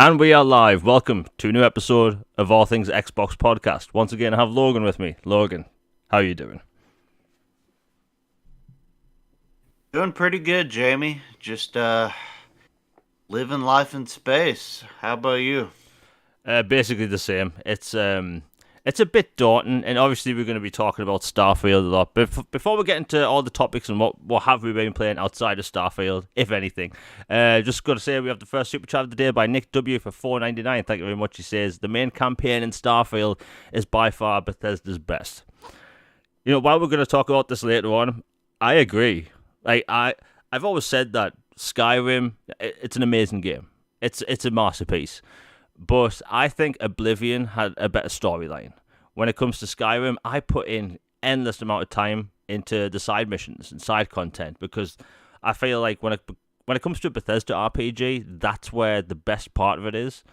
And we are live. Welcome to a new episode of All Things Xbox Podcast. Once again, I have Logan with me. Logan, how are you doing? Doing pretty good, Jamie. Just living life in space. How about you? Basically the same. It's a bit daunting, and obviously we're going to be talking about Starfield a lot. But before we get into all the topics and what have we been playing outside of Starfield, if anything, just got to say we have the first super chat of the day by Nick W for $4.99. Thank you very much. He says the main campaign in Starfield is by far Bethesda's best. You know, while we're going to talk about this later on, I agree. I've always said that Skyrim, it's an amazing game. It's a masterpiece. But I think Oblivion had a better storyline. When it comes to Skyrim, I put in endless amount of time into the side missions and side content because I feel like when it comes to a Bethesda RPG, that's where the best part of it is.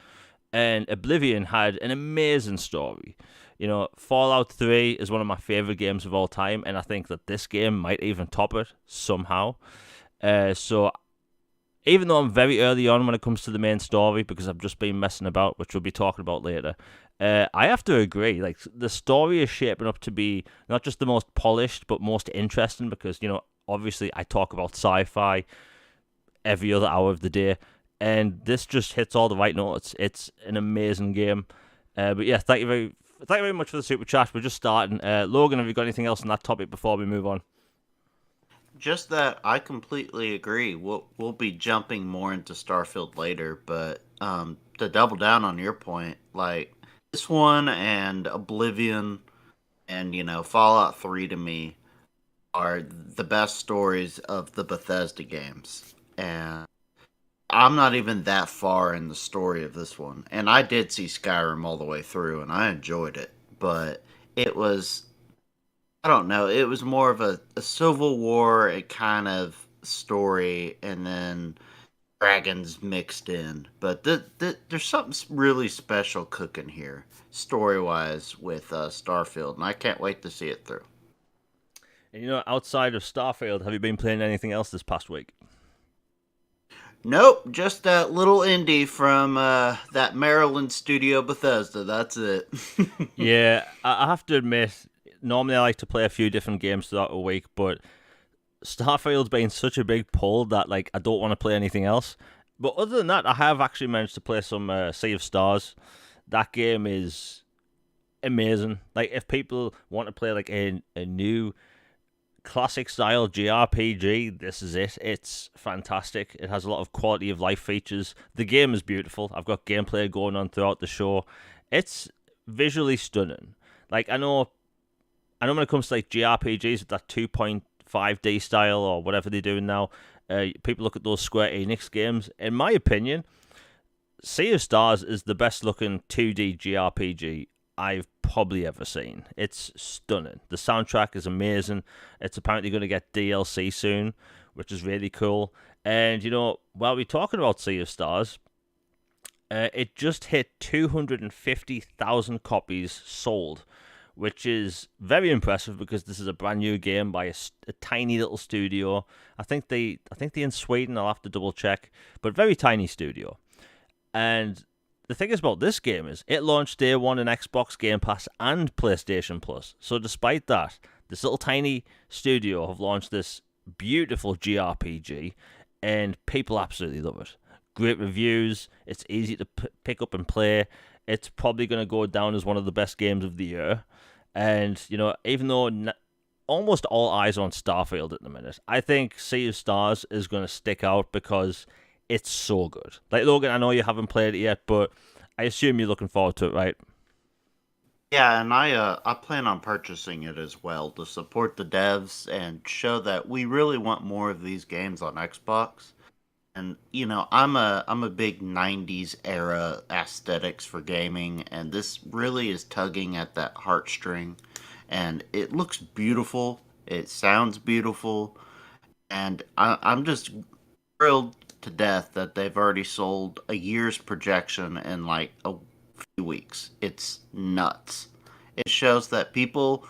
And Oblivion had an amazing story. You know, Fallout 3 is one of my favorite games of all time, and I think that this game might even top it somehow. So even though I'm very early on when it comes to the main story because I've just been messing about, which we'll be talking about later, I have to agree. Like, the story is shaping up to be not just the most polished, but most interesting because, you know, obviously I talk about sci-fi every other hour of the day, and this just hits all the right notes. It's an amazing game. But yeah, thank you very much for the super chat. We're just starting. Logan, have you got anything else on that topic before we move on? Just that I completely agree. We'll be jumping more into Starfield later, but to double down on your point, like this one and Oblivion and Fallout 3 to me are the best stories of the Bethesda games. And I'm not even that far in the story of this one. And I did see Skyrim all the way through and I enjoyed it. But it was, I don't know, it was more of a Civil War a kind of story and then dragons mixed in. But there's something really special cooking here, story wise, with Starfield. And I can't wait to see it through. And you know, outside of Starfield, have you been playing anything else this past week? Nope, just that little indie from that Maryland studio Bethesda. That's it. Yeah, I have to admit, normally I like to play a few different games throughout a week, but Starfield's been such a big pull that like I don't want to play anything else. But other than that, I have actually managed to play some Sea of Stars. That game is amazing. Like, if people want to play like a new classic style JRPG, this is it. It's fantastic. It has a lot of quality of life features. The game is beautiful. I've got gameplay going on throughout the show. It's visually stunning. Like, I know when it comes to like JRPGs with that 2.5D style or whatever they're doing now, people look at those Square Enix games. In my opinion, Sea of Stars is the best looking 2D JRPG I've probably ever seen. It's stunning. The soundtrack is amazing. It's apparently going to get DLC soon, which is really cool. And, you know, while we're talking about Sea of Stars, it just hit 250,000 copies sold, which is very impressive because this is a brand new game by a tiny little studio. I think they in Sweden. I'll have to double check, but very tiny studio. And the thing is about this game is it launched day one in Xbox Game Pass and PlayStation Plus. So despite that, this little tiny studio have launched this beautiful JRPG, and people absolutely love it. Great reviews. It's easy to pick up and play. It's probably going to go down as one of the best games of the year. And, you know, even though almost all eyes are on Starfield at the minute, I think Sea of Stars is going to stick out because it's so good. Like, Logan, I know you haven't played it yet, but I assume you're looking forward to it, right? Yeah, and I plan on purchasing it as well to support the devs and show that we really want more of these games on Xbox. And I'm a big '90s era aesthetics for gaming, and this really is tugging at that heartstring. And it looks beautiful. It sounds beautiful, and I'm just thrilled to death that they've already sold a year's projection in like a few weeks. It's nuts. It shows that people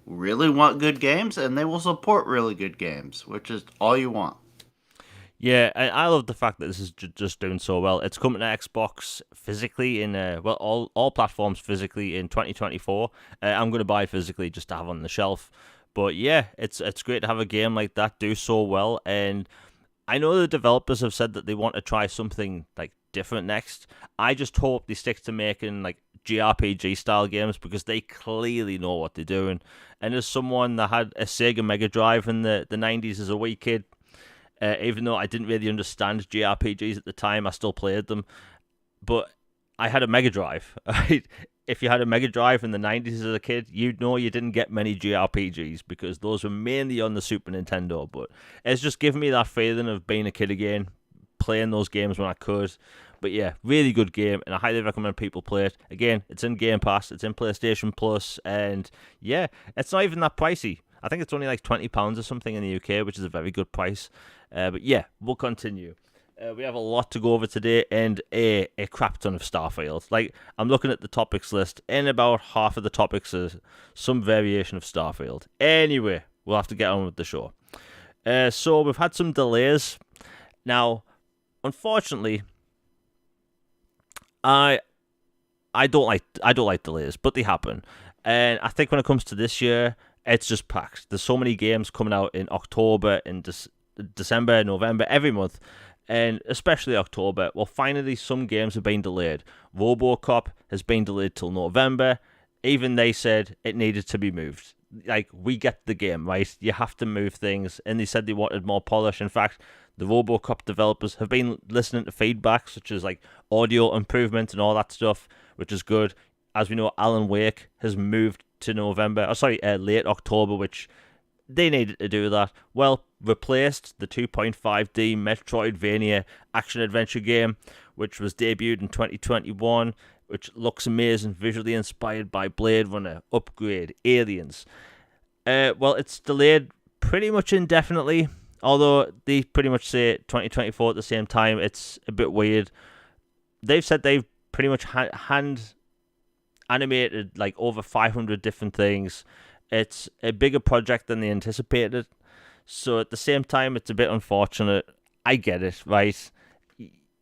really want good games and they will support really good games, which is all you want. Yeah, I love the fact that this is just doing so well. It's coming to Xbox physically in well all platforms physically in 2024. I'm going to buy it physically just to have on the shelf. But yeah, it's great to have a game like that do so well. And I know the developers have said that they want to try something like different next. I just hope they stick to making like JRPG style games because they clearly know what they're doing. And as someone that had a Sega Mega Drive in the 90s as a wee kid, even though I didn't really understand JRPGs at the time, I still played them. But I had a Mega Drive. Right? If you had a Mega Drive in the 90s as a kid, you'd know you didn't get many JRPGs because those were mainly on the Super Nintendo. But it's just given me that feeling of being a kid again, playing those games when I could. But yeah, really good game, and I highly recommend people play it. Again, it's in Game Pass, it's in PlayStation Plus, and yeah, it's not even that pricey. I think it's only like £20 or something in the UK, which is a very good price. But yeah, we'll continue. We have a lot to go over today and a crap ton of Starfield. Like, I'm looking at the topics list, and about half of the topics is some variation of Starfield. Anyway, we'll have to get on with the show. So we've had some delays. Now, unfortunately, I I don't like delays, but they happen. And I think when it comes to this year, it's just packed. There's so many games coming out in October, in December, November, every month, and especially October. Well, finally, some games have been delayed. RoboCop has been delayed till November. Even they said it needed to be moved. Like, we get the game, right? You have to move things, and they said they wanted more polish. In fact, the RoboCop developers have been listening to feedback, such as like audio improvement and all that stuff, which is good. As we know, Alan Wake has moved to November. Oh, sorry, late October, which they needed to do that. Well, replaced the 2.5D Metroidvania action adventure game, which was debuted in 2021, which looks amazing, visually inspired by Blade Runner, Upgrade, Aliens. Well, it's delayed pretty much indefinitely, although they pretty much say 2024 at the same time. It's a bit weird. They've said they've pretty much hand animated like over 500 different things. It's a bigger project than they anticipated. So at the same time, it's a bit unfortunate. I get it, right?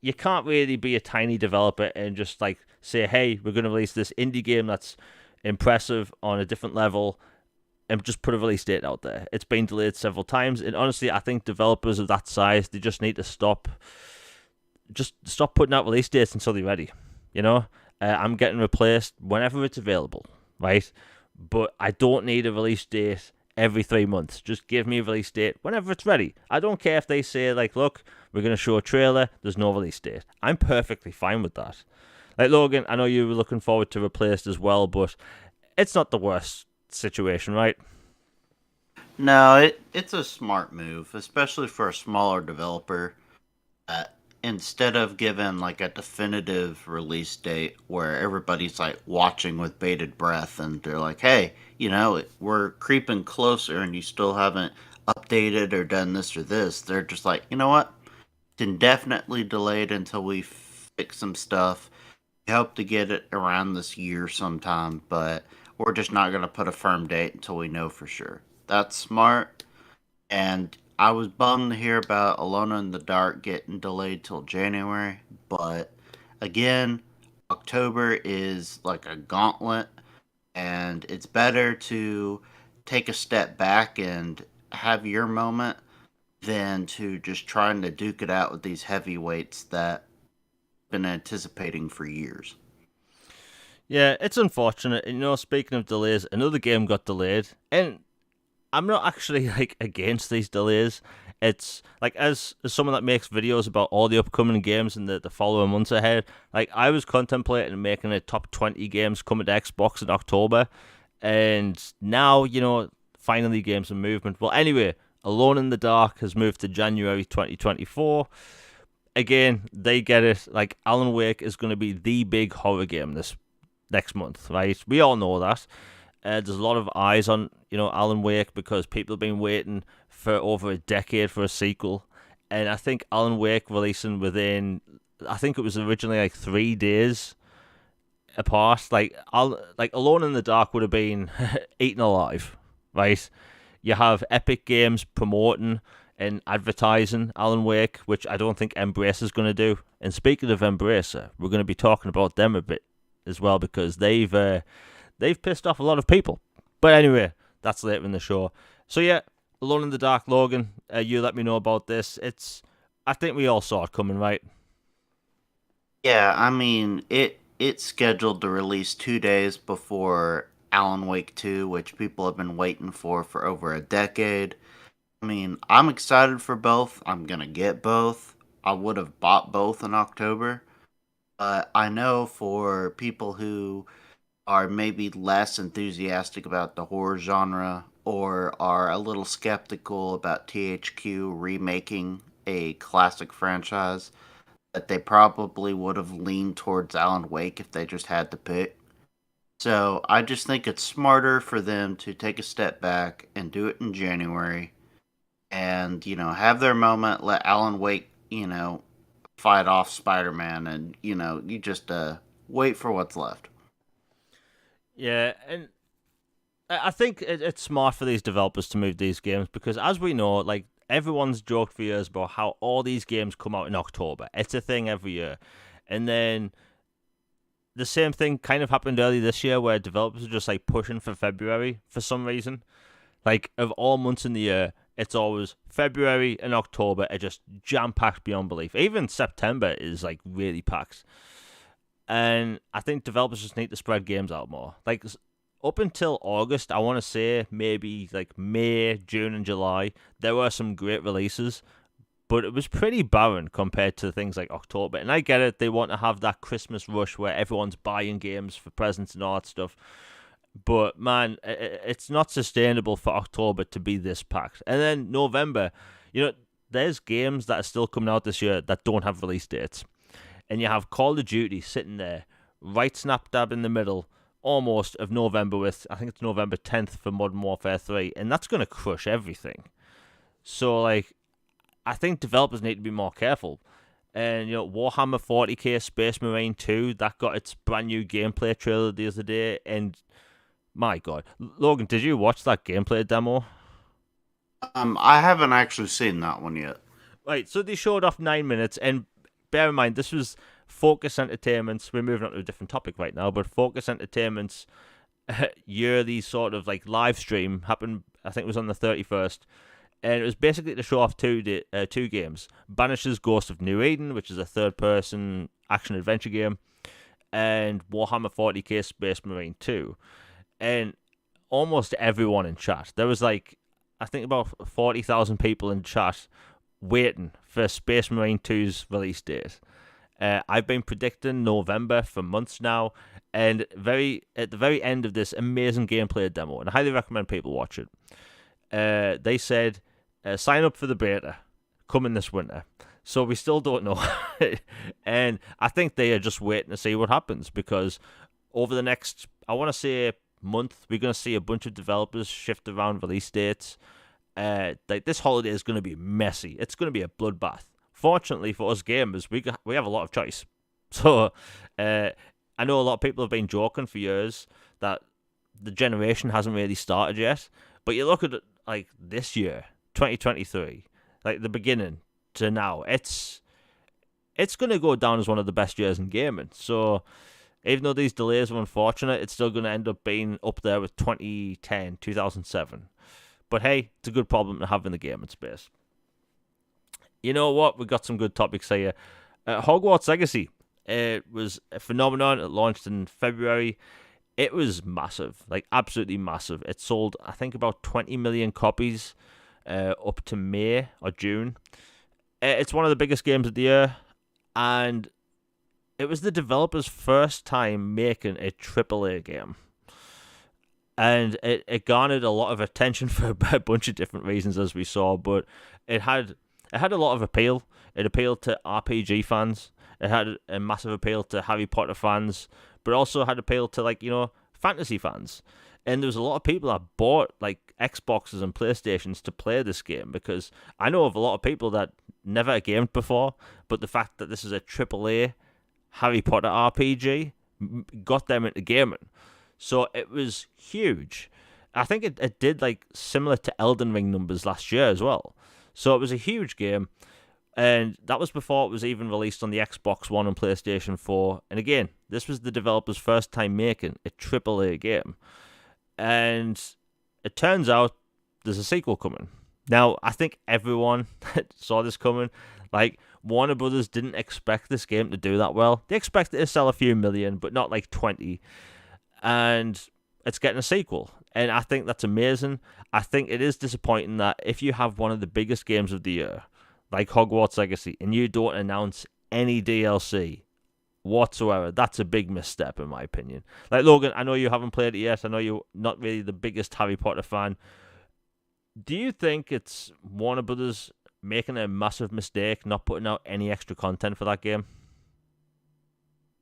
You can't really be a tiny developer and just like say, hey, we're going to release this indie game that's impressive on a different level and just put a release date out there. It's been delayed several times, and honestly, I think developers of that size, they just need to stop putting out release dates until they're ready. You know, I'm getting replaced whenever it's available, right? But I don't need a release date every 3 months. Just give me a release date whenever it's ready. I don't care if they say, like, look, we're going to show a trailer, there's no release date. I'm perfectly fine with that. Like, Logan, I know you were looking forward to Replaced as well, but it's not the worst situation, right? No, it's a smart move, especially for a smaller developer. Uh, Instead of giving like a definitive release date where everybody's like watching with bated breath and they're like, hey, we're creeping closer and you still haven't updated or done this or this. They're just like, you know what? It's indefinitely delayed until we fix some stuff. We hope to get it around this year sometime, but we're just not going to put a firm date until we know for sure. That's smart. And I was bummed to hear about Alone in the Dark getting delayed till January, but again, October is like a gauntlet, and it's better to take a step back and have your moment than to just trying to duke it out with these heavyweights that I've been anticipating for years. Yeah, it's unfortunate. You know, speaking of delays, another game got delayed, and I'm not actually like against these delays. It's like as someone that makes videos about all the upcoming games in the following months ahead, like I was contemplating making a top 20 games coming to Xbox in October, and now finally games and movement. Well, anyway, Alone in the Dark has moved to January 2024. Again, they get it. Like, Alan Wake is going to be the big horror game this next month, right? We all know that. There's a lot of eyes on Alan Wake because people have been waiting for over a decade for a sequel, and I think Alan Wake releasing within, I think it was originally like 3 days apart. Like Alone in the Dark would have been eaten alive, right? You have Epic Games promoting in advertising Alan Wake, which I don't think Embrace is going to do. And speaking of Embracer, we're going to be talking about them a bit as well because they've pissed off a lot of people. But anyway, that's later in the show. So yeah, Alone in the Dark, Logan. You let me know about this. I think we all saw it coming, right? Yeah, I mean it's scheduled to release 2 days before Alan Wake 2, which people have been waiting for over a decade. I mean, I'm excited for both. I'm gonna get both. I would have bought both in October, but I know for people who are maybe less enthusiastic about the horror genre or are a little skeptical about THQ remaking a classic franchise, that they probably would have leaned towards Alan Wake if they just had to pick. So I just think it's smarter for them to take a step back and do it in January and, have their moment, let Alan Wake, fight off Spider Man, and, you just wait for what's left. Yeah, and I think it's smart for these developers to move these games because, as we know, like everyone's joked for years about how all these games come out in October. It's a thing every year, and then the same thing kind of happened early this year where developers are just like pushing for February for some reason. Like of all months in the year, it's always February and October are just jam packed beyond belief. Even September is like really packed. And I think developers just need to spread games out more. Like up until August, I want to say maybe like May, June, and July, there were some great releases, but it was pretty barren compared to things like October. And I get it, they want to have that Christmas rush where everyone's buying games for presents and all that stuff. But man, it's not sustainable for October to be this packed. And then November, there's games that are still coming out this year that don't have release dates. And you have Call of Duty sitting there, right snap dab in the middle, almost of November with, I think it's November 10th for Modern Warfare 3, and that's going to crush everything. So, like, I think developers need to be more careful. And, Warhammer 40k Space Marine 2, that got its brand new gameplay trailer the other day, and my God. Logan, did you watch that gameplay demo? I haven't actually seen that one yet. Right, so they showed off 9 minutes, and bear in mind, this was Focus Entertainment's, we're moving on to a different topic right now, but Focus Entertainment's yearly sort of like live stream happened, I think it was on the 31st, and it was basically to show off two games. Banish's Ghost of New Eden, which is a third-person action-adventure game, and Warhammer 40k Space Marine 2. And almost everyone in chat, there was like, I think about 40,000 people in chat waiting for Space Marine 2's release date. I've been predicting November for months now, and at the very end of this amazing gameplay demo, and I highly recommend people watch it, they said, sign up for the beta, coming this winter. So we still don't know. And I think they are just waiting to see what happens, because over the next, I want to say, month, we're going to see a bunch of developers shift around release dates. Like this holiday is going to be messy. It's going to be a bloodbath. Fortunately for us gamers, we have a lot of choice. So I know a lot of people have been joking for years that the generation hasn't really started yet. But you look at it, like this year, 2023, like the beginning to now, it's going to go down as one of the best years in gaming. So even though these delays are unfortunate, it's still going to end up being up there with 2010, 2007. But hey, it's a good problem to have in the gaming space. You know what? We've got some good topics here. Hogwarts Legacy. It was a phenomenon. It launched in February. It was massive, like absolutely massive. It sold, I think, about 20 million copies up to May or June. It's one of the biggest games of the year, and it was the developer's first time making a AAA game. And it garnered a lot of attention for a bunch of different reasons, as we saw, but it had a lot of appeal. It appealed to RPG fans. It had a massive appeal to Harry Potter fans, but also had appeal to, fantasy fans. And there was a lot of people that bought, Xboxes and PlayStations to play this game, because I know of a lot of people that never gamed before, but the fact that this is a AAA Harry Potter RPG got them into gaming. So it was huge. I think it did, similar to Elden Ring numbers last year as well. So it was a huge game, and that was before it was even released on the Xbox One and PlayStation 4. And again, this was the developer's first time making a AAA game. And it turns out there's a sequel coming. Now, I think everyone saw this coming. Like, Warner Brothers didn't expect this game to do that well. They expected it to sell a few million, but not like 20. And it's getting a sequel. And I think that's amazing. I think it is disappointing that if you have one of the biggest games of the year, like Hogwarts Legacy, and you don't announce any DLC whatsoever, that's a big misstep in my opinion. Like, Logan, I know you haven't played it yet. I know you're not really the biggest Harry Potter fan. Do you think it's Warner Brothers making a massive mistake not putting out any extra content for that game?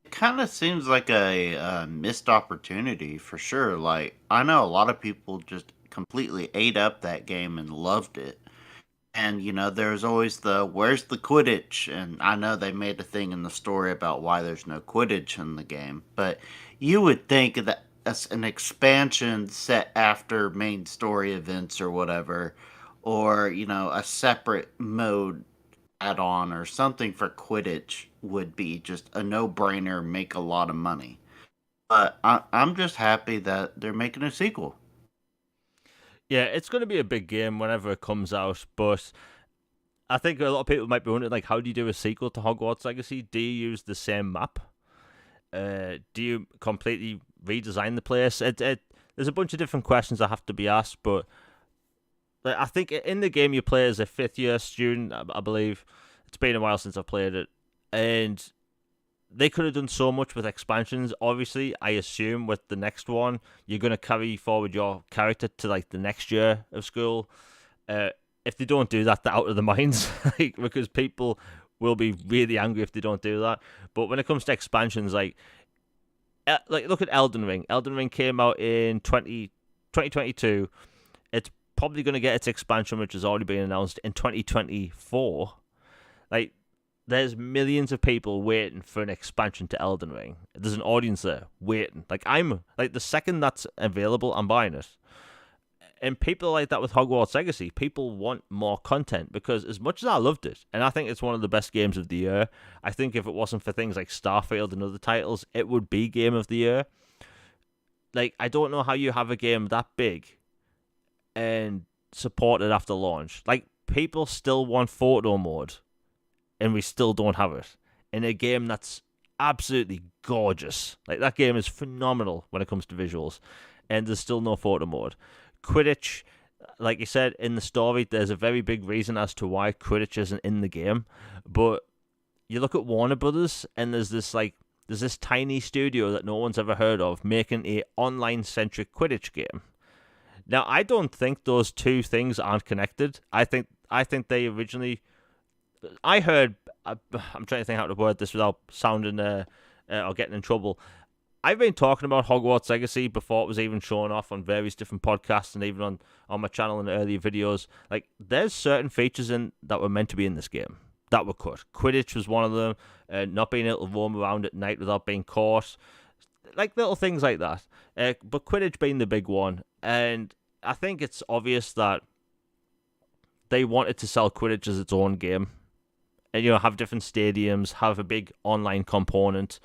It kind of seems like a missed opportunity for sure. Like, I know a lot of people just completely ate up that game and loved it. And, there's always the where's the Quidditch? And I know they made a thing in the story about why there's no Quidditch in the game. But you would think that as an expansion set after main story events or whatever, or, a separate mode add on or something for Quidditch would be just a no brainer, make a lot of money. But I'm just happy that they're making a sequel. Yeah, it's going to be a big game whenever it comes out, but I think a lot of people might be wondering, like, how do you do a sequel to Hogwarts Legacy? Do you use the same map? Do you completely redesign the place? There's a bunch of different questions that have to be asked, but like, I think in the game you play as a fifth-year student, I believe. It's been a while since I've played it, and they could have done so much with expansions. Obviously, I assume with the next one, you're going to carry forward your character to like the next year of school. If they don't do that, they're out of their minds, like, because people will be really angry if they don't do that. But when it comes to expansions, like look at Elden Ring. Elden Ring came out in 2022. It's probably going to get its expansion, which has already been announced, in 2024. Like, there's millions of people waiting for an expansion to Elden Ring. There's an audience there waiting. Like, I'm like, the second that's available, I'm buying it. And people like that with Hogwarts Legacy. People want more content because as much as I loved it, and I think it's one of the best games of the year, I think if it wasn't for things like Starfield and other titles, it would be Game of the Year. Like, I don't know how you have a game that big and support it after launch. Like, people still want photo mode, and we still don't have it in a game that's absolutely gorgeous. Like, that game is phenomenal when it comes to visuals, and there's still no photo mode. Quidditch, like you said in the story, there's a very big reason as to why Quidditch isn't in the game. But you look at Warner Brothers, and there's this tiny studio that no one's ever heard of making a online centric Quidditch game. Now, I don't think those two things aren't connected. I think they originally. I heard. I'm trying to think how to word this without sounding or getting in trouble. I've been talking about Hogwarts Legacy before it was even shown off on various different podcasts and even on my channel in earlier videos. Like, there's certain features in that were meant to be in this game that were cut. Quidditch was one of them. Not being able to roam around at night without being caught. Like, little things like that. But Quidditch being the big one. And I think it's obvious that they wanted to sell Quidditch as its own game. And, have different stadiums, have a big online component.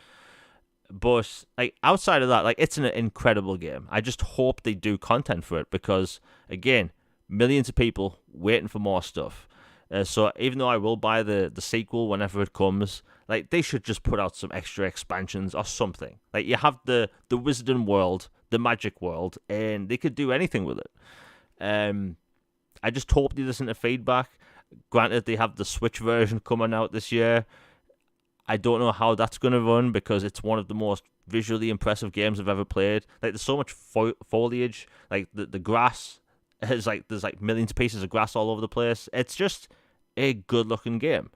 But like, outside of that, like, it's an incredible game. I just hope they do content for it because, again, millions of people waiting for more stuff. So even though I will buy the sequel whenever it comes, like, they should just put out some extra expansions or something. Like, you have the Wizarding World, the Magic World, and they could do anything with it. I just hope they listen to feedback. Granted, they have the Switch version coming out this year. I don't know how that's going to run because it's one of the most visually impressive games I've ever played. Like, there's so much foliage. Like, the grass is like, there's like millions of pieces of grass all over the place. It's just a good looking game.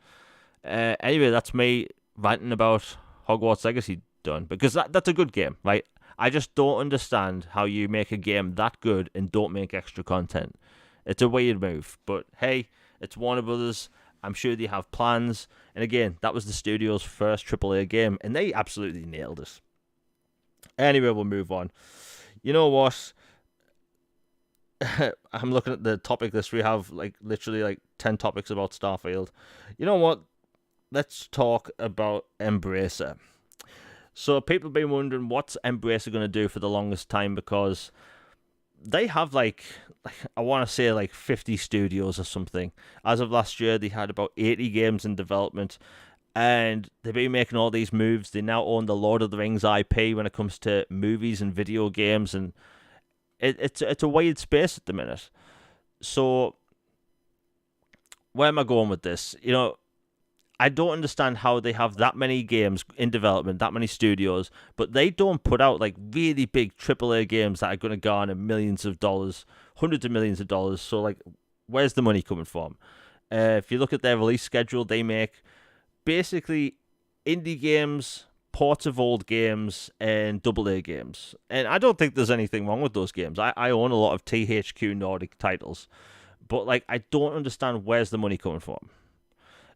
Anyway, that's me ranting about Hogwarts Legacy done because that's a good game, right? I just don't understand how you make a game that good and don't make extra content. It's a weird move, but hey, it's Warner Brothers. I'm sure they have plans. And again, that was the studio's first AAA game, and they absolutely nailed it. Anyway, we'll move on. You know what? I'm looking at the topic list. We have like literally like 10 topics about Starfield. You know what? Let's talk about Embracer. So people have been wondering what's Embracer going to do for the longest time, because they have like I want to say like 50 studios or something. As of last year, they had about 80 games in development, and they've been making all these moves. They now own the Lord of the Rings IP when it comes to movies and video games, and it's a wide space at the minute. So where am I going with this? I don't understand how they have that many games in development, that many studios, but they don't put out like really big AAA games that are going to garner millions of dollars, hundreds of millions of dollars. So like, where's the money coming from? If you look at their release schedule, they make basically indie games, ports of old games, and AA games. And I don't think there's anything wrong with those games. I own a lot of THQ Nordic titles, but like, I don't understand where's the money coming from.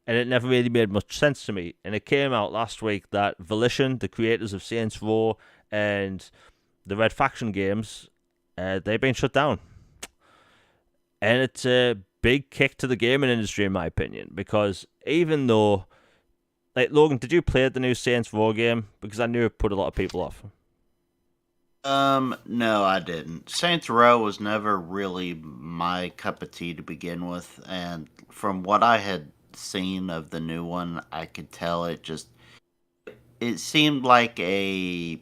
And it never really made much sense to me. And it came out last week that Volition, the creators of Saints Row and the Red Faction games, they've been shut down. And it's a big kick to the gaming industry, in my opinion, because even though, like, Logan, did you play the new Saints Row game? Because I knew it put a lot of people off. No, I didn't. Saints Row was never really my cup of tea to begin with, and from what I had seen of the new one, I could tell it seemed like a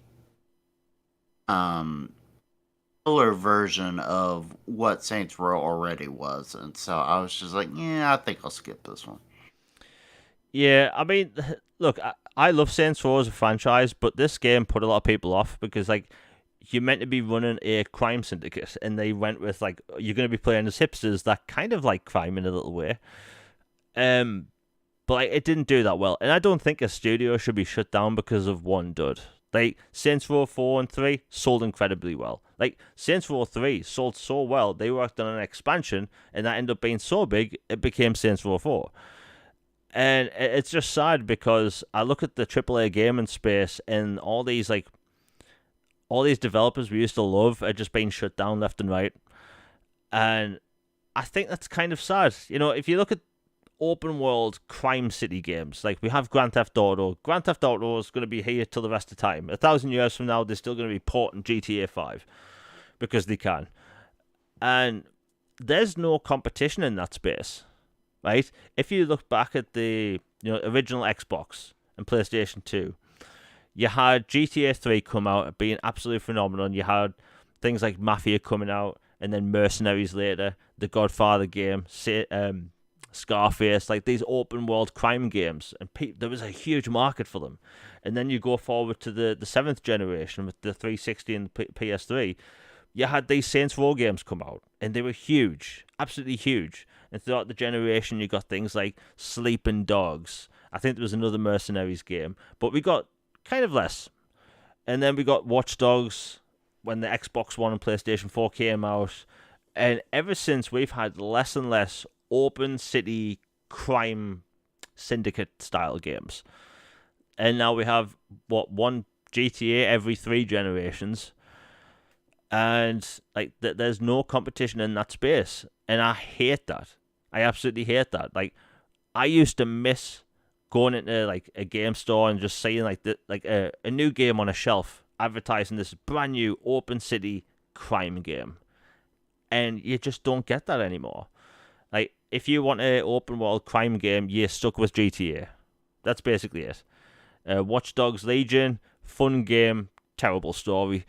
um fuller version of what Saints Row already was, and so I was just like, yeah, I think I'll skip this one. Yeah, I mean, look, I love Saints Row as a franchise, but this game put a lot of people off because, like, you're meant to be running a crime syndicate, and they went with, like, you're going to be playing as hipsters that kind of like crime in a little way. Um, but like, it didn't do that well, and I don't think a studio should be shut down because of one dud. Like Saints Row 4 and 3 sold incredibly well. Like Saints Row 3 sold so well, they worked on an expansion, and that ended up being so big it became Saints Row 4. And it's just sad because I look at the AAA gaming space, and all these developers we used to love are just being shut down left and right. And I think that's kind of sad. If you look at open world crime city games, like we have Grand Theft Auto. Grand Theft Auto is going to be here till the rest of time. 1,000 years from now, they're still going to be porting GTA 5 because they can. And there's no competition in that space, right? If you look back at the original Xbox and PlayStation 2, you had GTA 3 come out being absolutely phenomenal. You had things like Mafia coming out, and then Mercenaries later, the Godfather game, Scarface, like these open world crime games, and there was a huge market for them. And then you go forward to the seventh generation with the 360 and the PS3, you had these Saints Row games come out, and they were huge, absolutely huge. And throughout the generation, you got things like Sleeping Dogs. I think there was another Mercenaries game, but we got kind of less. And then we got Watch Dogs when the Xbox One and PlayStation 4 came out. And ever since, we've had less and less open city crime syndicate style games. And now we have, one GTA every 3 generations. And like there's no competition in that space. And I hate that. I absolutely hate that. Like, I used to miss going into like a game store and just seeing like a new game on a shelf advertising this brand new open city crime game, and you just don't get that anymore. Like, if you want an open world crime game, you're stuck with GTA. That's basically it. Watch Dogs Legion, fun game, terrible story,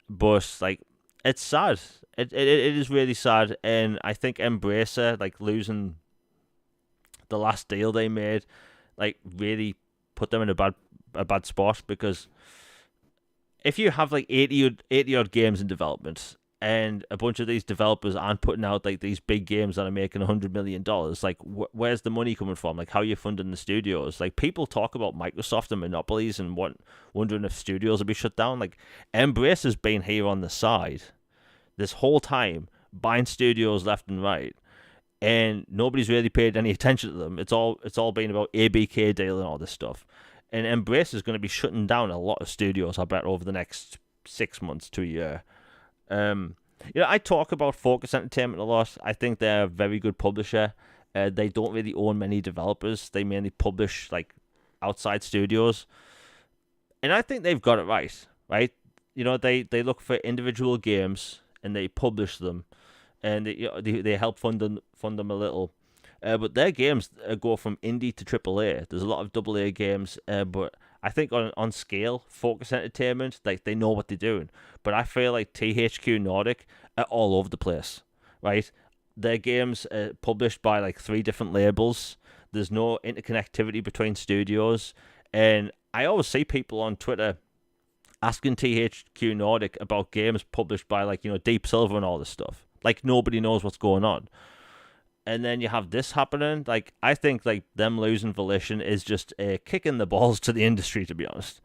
but like, it's sad. It is really sad, and I think Embracer, like, losing the last deal they made, like, really put them in a bad spot, because if you have like 80 odd games in development, and a bunch of these developers aren't putting out like these big games that are making $100 million, like where's the money coming from? Like, how are you funding the studios? Like, people talk about Microsoft and monopolies and wondering if studios will be shut down. Like, Embrace has been here on the side this whole time, buying studios left and right, and nobody's really paid any attention to them. It's all been about ABK deal and all this stuff. And Embrace is going to be shutting down a lot of studios, I bet, over the next 6 months to a year. I talk about Focus Entertainment a lot. I think they're a very good publisher. They don't really own many developers. They mainly publish like outside studios, and I think they've got it right. Right? They look for individual games and they publish them, and they help fund them a little. But their games go from indie to AAA. There's a lot of AA games, but I think on scale, Focus Entertainment, like they know what they're doing. But I feel like THQ Nordic are all over the place, right? Their games are published by like three different labels. There's no interconnectivity between studios, and I always see people on Twitter asking THQ Nordic about games published by like Deep Silver and all this stuff. Like nobody knows what's going on. And then you have this happening. Like I think like them losing Volition is just a kick in the balls to the industry, to be honest.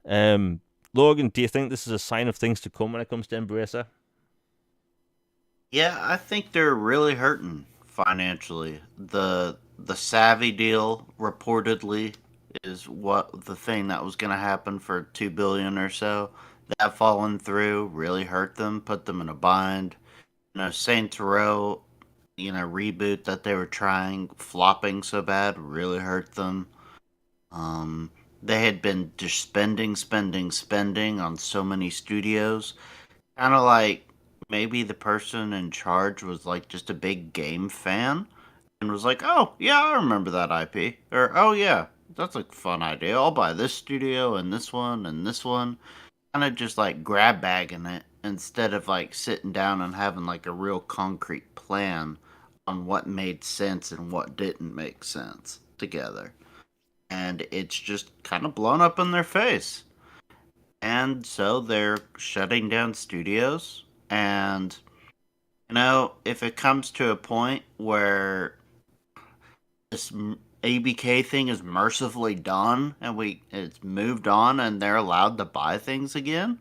Logan, do you think this is a sign of things to come when it comes to Embracer? Yeah, I think they're really hurting financially. The Savvy deal reportedly is what the thing that was going to happen for 2 billion or so. That fallen through really hurt them, put them in a bind. Saints Row, reboot that they were trying flopping so bad really hurt them. They had been just spending on so many studios. Kind of like maybe the person in charge was like just a big game fan and was like, "Oh yeah, I remember that IP," or "Oh yeah, that's a fun idea. I'll buy this studio and this one and this one." Kind of just like grab bagging it instead of like sitting down and having like a real concrete plan on what made sense and what didn't make sense together. And it's just kind of blown up in their face. And so they're shutting down studios. And, if it comes to a point where this ABK thing is mercifully done and it's moved on and they're allowed to buy things again,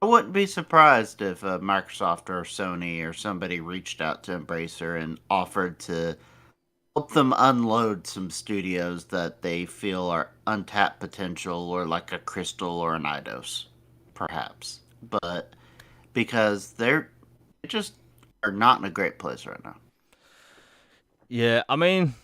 I wouldn't be surprised if Microsoft or Sony or somebody reached out to Embracer and offered to help them unload some studios that they feel are untapped potential, or like a Crystal or an Eidos, perhaps. But because they just are not in a great place right now. Yeah, I mean,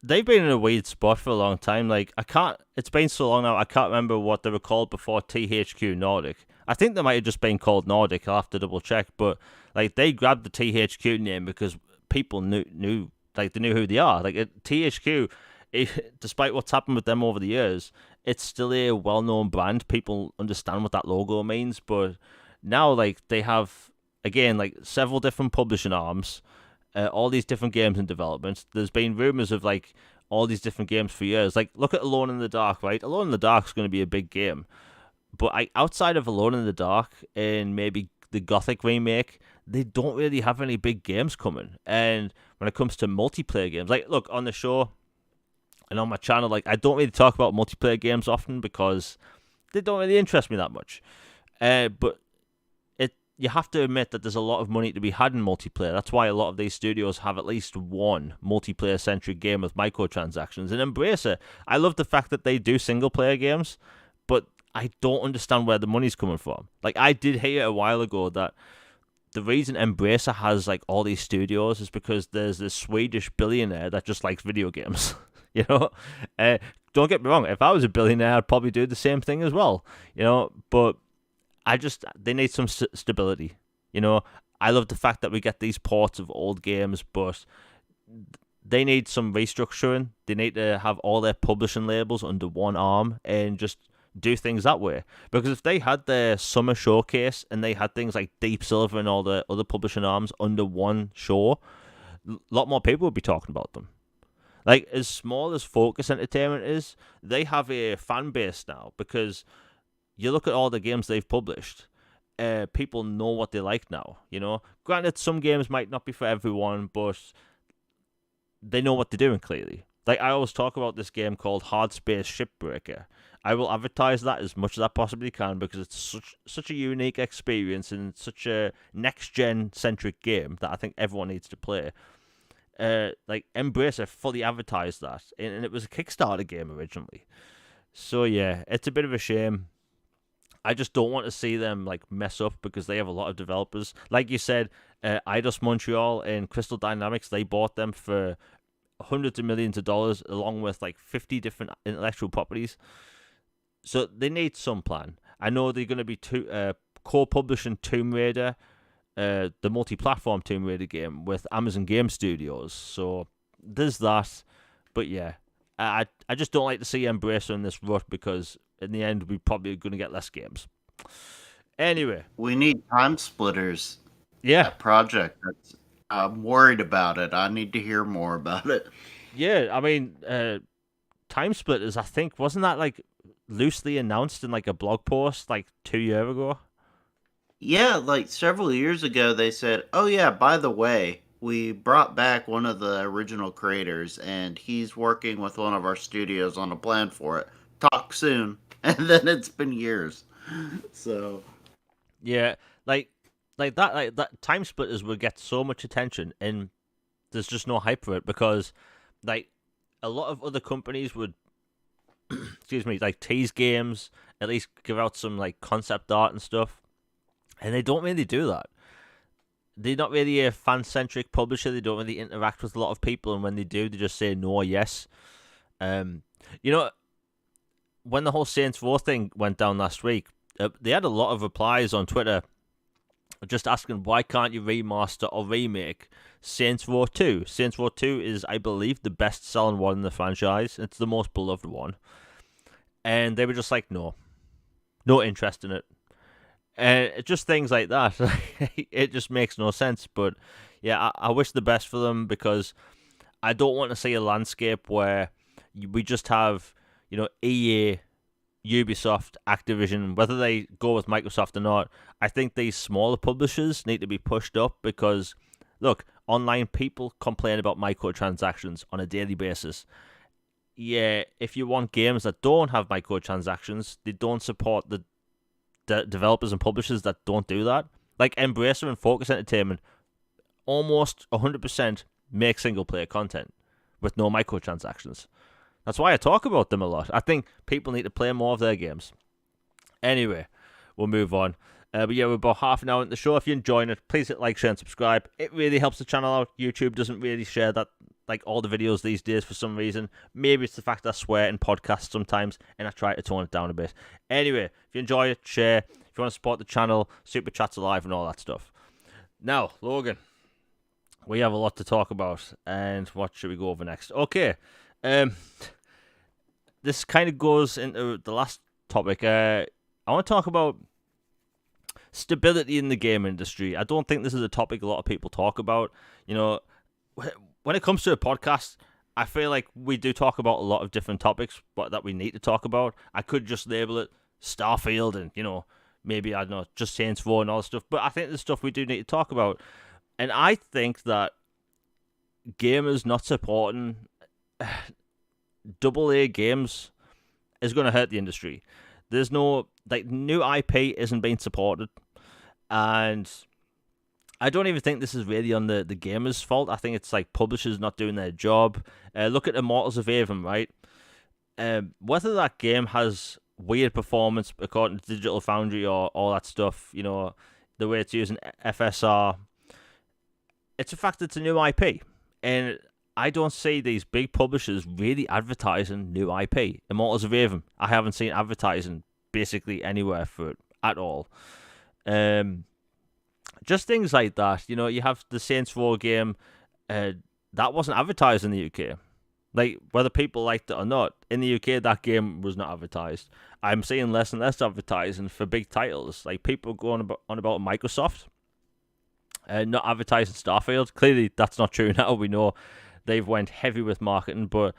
they've been in a weird spot for a long time. Like I can't. It's been so long now. I can't remember what they were called before THQ Nordic. I think they might have just been called Nordic. I'll have to double check. But like they grabbed the THQ name because people knew like they knew who they are. Like THQ, despite what's happened with them over the years, it's still a well-known brand. People understand what that logo means. But now like they have again like several different publishing arms, all these different games in development. There's been rumors of like all these different games for years. Like look at Alone in the Dark, right? Alone in the Dark is going to be a big game, but outside of Alone in the Dark and maybe the Gothic remake, they don't really have any big games coming. And when it comes to multiplayer games, like look on the show and on my channel, like I don't really talk about multiplayer games often because they don't really interest me that much. But you have to admit that there's a lot of money to be had in multiplayer. That's why a lot of these studios have at least one multiplayer-centric game with microtransactions. And Embracer, I love the fact that they do single-player games, but I don't understand where the money's coming from. Like, I did hear a while ago that the reason Embracer has, like, all these studios is because there's this Swedish billionaire that just likes video games, you know? Don't get me wrong, if I was a billionaire, I'd probably do the same thing as well, but they need some stability. I love the fact that we get these ports of old games, but they need some restructuring. They need to have all their publishing labels under one arm and just do things that way. Because if they had their summer showcase and they had things like Deep Silver and all the other publishing arms under one show, a lot more people would be talking about them. Like, as small as Focus Entertainment is, they have a fan base now because you look at all the games they've published, people know what they like now, Granted, some games might not be for everyone, but they know what they're doing, clearly. Like, I always talk about this game called Hard Space Shipbreaker. I will advertise that as much as I possibly can because it's such a unique experience and such a next-gen centric game that I think everyone needs to play. Like, Embracer fully advertised that, and it was a Kickstarter game originally. So, yeah, it's a bit of a shame. I just don't want to see them like mess up because they have a lot of developers. Like you said, Eidos Montreal and Crystal Dynamics, they bought them for hundreds of millions of dollars along with like 50 different intellectual properties. So they need some plan. I know they're going to be co-publishing Tomb Raider, the multi-platform Tomb Raider game with Amazon Game Studios. So there's that. But yeah, I just don't like to see Embracer in this rut because in the end we're probably going to get less games. Anyway, We need time splitters. yeah, That project. I'm worried about it. I need to hear more about it. yeah. I mean, Time Splitters. I think wasn't that like loosely announced in like a blog post like 2 years ago? Yeah, like several years ago, they said, "Oh yeah, by the way, we brought back one of the original creators, and he's working with one of our studios on a plan for it. Talk soon." And then it's been years. So Yeah, like that. Time Splitters would get so much attention, and there's just no hype for it because like a lot of other companies would excuse me like tease games, at least give out some like concept art and stuff, and they don't really do that. They're not really a fan centric publisher. They don't really interact with a lot of people, and when they do, they just say no or yes. Um, you know, when the whole Saints Row thing went down last week, they had a lot of replies on Twitter just asking why can't you remaster or remake Saints Row 2. Saints Row 2 is, I believe, the best selling one in the franchise. It's the most beloved one. And they were just like, no, no interest in it. And it's just things like that. It just makes no sense. But yeah, I wish the best for them because I don't want to see a landscape where we just have, EA, Ubisoft, Activision, whether they go with Microsoft or not. I think these smaller publishers need to be pushed up because, look, online people complain about microtransactions on a daily basis. Yeah, if you want games that don't have microtransactions, they don't support the developers and publishers that don't do that. Like Embracer and Focus Entertainment, almost 100% make single player content with no microtransactions. That's why I talk about them a lot. I think people need to play more of their games. Anyway, we'll move on. But yeah, we're about half an hour into the show. If you're enjoying it, please hit like, share, and subscribe. It really helps the channel out. YouTube doesn't really share that, like all the videos these days for some reason. Maybe it's the fact I swear in podcasts sometimes, and I try to tone it down a bit. Anyway, if you enjoy it, share. If you want to support the channel, super chats alive and all that stuff. Now, Logan, we have a lot to talk about, and what should we go over next? Okay, this kind of goes into the last topic. I want to talk about stability in the game industry. I don't think this is a topic a lot of people talk about. When it comes to a podcast, I feel like we do talk about a lot of different topics, but that we need to talk about. I could just label it Starfield and, maybe, I don't know, just Saints Row and all that stuff. But I think there's stuff we do need to talk about. And I think that gamers not supporting AA games is going to hurt the industry. There's no, new IP isn't being supported. And I don't even think this is really on the gamers' fault. I think it's like publishers not doing their job. Look at Immortals of Aveum, right? Whether that game has weird performance according to Digital Foundry or all that stuff, the way it's using FSR, it's a fact it's a new IP. And I don't see these big publishers really advertising new IP. Immortals of Aveum, I haven't seen advertising basically anywhere for it at all. Just things like that. You have the Saints Row game that wasn't advertised in the UK. Like, whether people liked it or not, in the UK, that game was not advertised. I'm seeing less and less advertising for big titles. Like, people going on about Microsoft not advertising Starfield. Clearly, that's not true now. We know they've went heavy with marketing. But,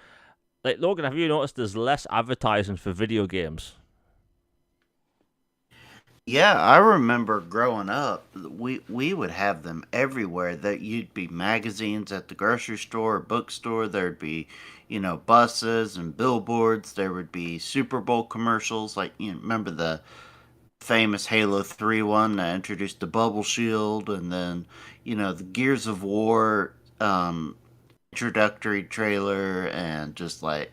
like, Logan, have you noticed there's less advertising for video games? yeah, I remember growing up, we would have them everywhere. That you'd be magazines at the grocery store, bookstore. There'd be, buses and billboards. There would be Super Bowl commercials. Like, remember the famous Halo 3 one that introduced the bubble shield, and then the Gears of War introductory trailer, and just like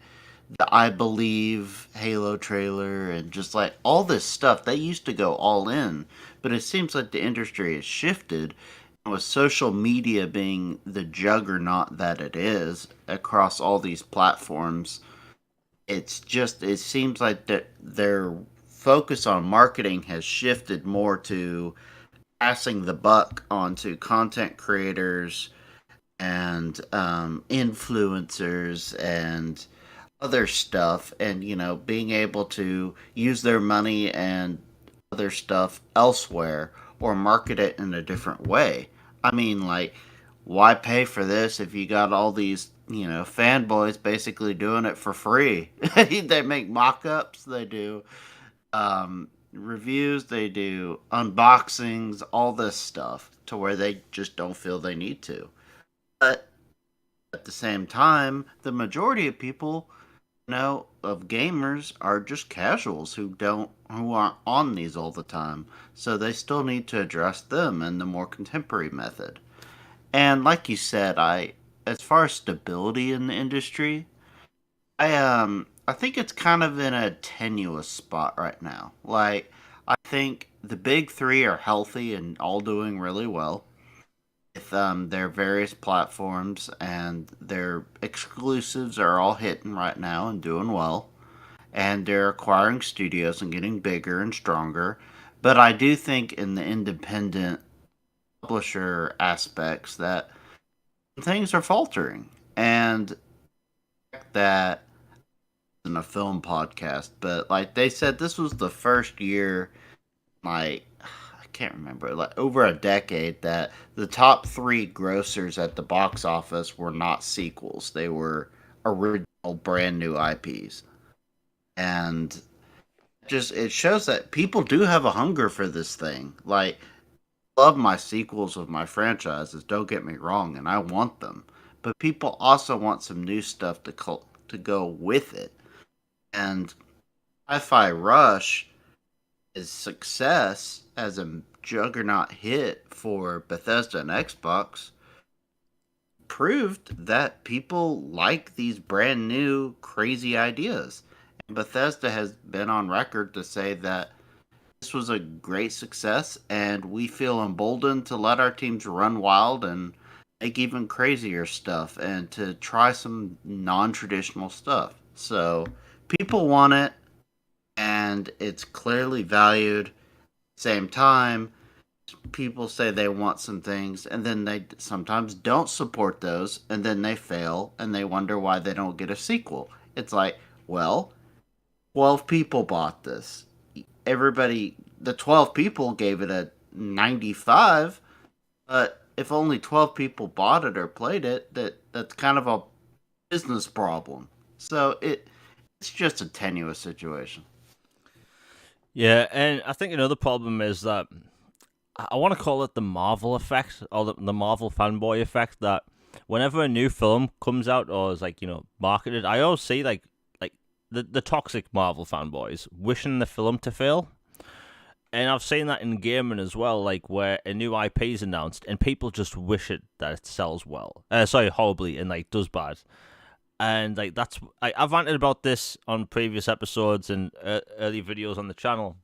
the I Believe Halo trailer and just like all this stuff. They used to go all in, but it seems like the industry has shifted. And with social media being the juggernaut that it is across all these platforms, it seems like that their focus on marketing has shifted more to passing the buck onto content creators and influencers and other stuff, and being able to use their money and other stuff elsewhere or market it in a different way. I mean, like, why pay for this if you got all these fanboys basically doing it for free? They make mock-ups, they do reviews, they do unboxings, all this stuff to where they just don't feel they need to. But at the same time, the majority of people, of gamers are just casuals who aren't on these all the time. So they still need to address them in the more contemporary method. And like you said, I as far as stability in the industry, I think it's kind of in a tenuous spot right now. Like, I think the big three are healthy and all doing really well with their various platforms, and their exclusives are all hitting right now and doing well, and they're acquiring studios and getting bigger and stronger. But I do think in the independent publisher aspects that things are faltering, and that in a film podcast, but like they said, this was the first year, like I can't remember, like over a decade, that the top three grossers at the box office were not sequels; they were original, brand new IPs, and just it shows that people do have a hunger for this thing. Like, I love my sequels of my franchises. Don't get me wrong, and I want them, but people also want some new stuff to go with it. And Hi-Fi Rush is success as a juggernaut hit for Bethesda and Xbox proved that people like these brand new crazy ideas. And Bethesda has been on record to say that this was a great success, and we feel emboldened to let our teams run wild and make even crazier stuff and to try some non-traditional stuff. So people want it, and it's clearly valued. Same time, people say they want some things, and then they sometimes don't support those, and then they fail, and they wonder why they don't get a sequel. It's like, well, 12 people bought this. Everybody, the 12 people gave it a 95, but if only 12 people bought it or played it, that's kind of a business problem. So it's just a tenuous situation. Yeah, and I think another problem is that I want to call it the Marvel effect or the Marvel fanboy effect. That whenever a new film comes out or is like marketed, I always see like the toxic Marvel fanboys wishing the film to fail. And I've seen that in gaming as well, like where a new IP is announced and people just wish that it sells well. Sorry, horribly, and like does bad. And like I've ranted about this on previous episodes and early videos on the channel,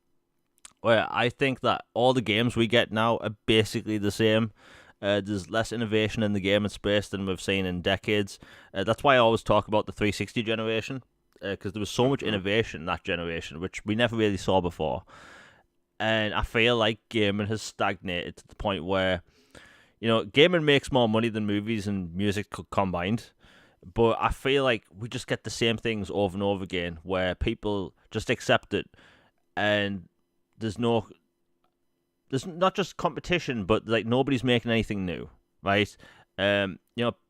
where I think that all the games we get now are basically the same. There's less innovation in the gaming space than we've seen in decades. That's why I always talk about the 360 generation, because there was so much innovation in that generation, which we never really saw before. And I feel like gaming has stagnated to the point where, gaming makes more money than movies and music combined. But I feel like we just get the same things over and over again, where people just accept it, and there's not just competition, but like nobody's making anything new, right?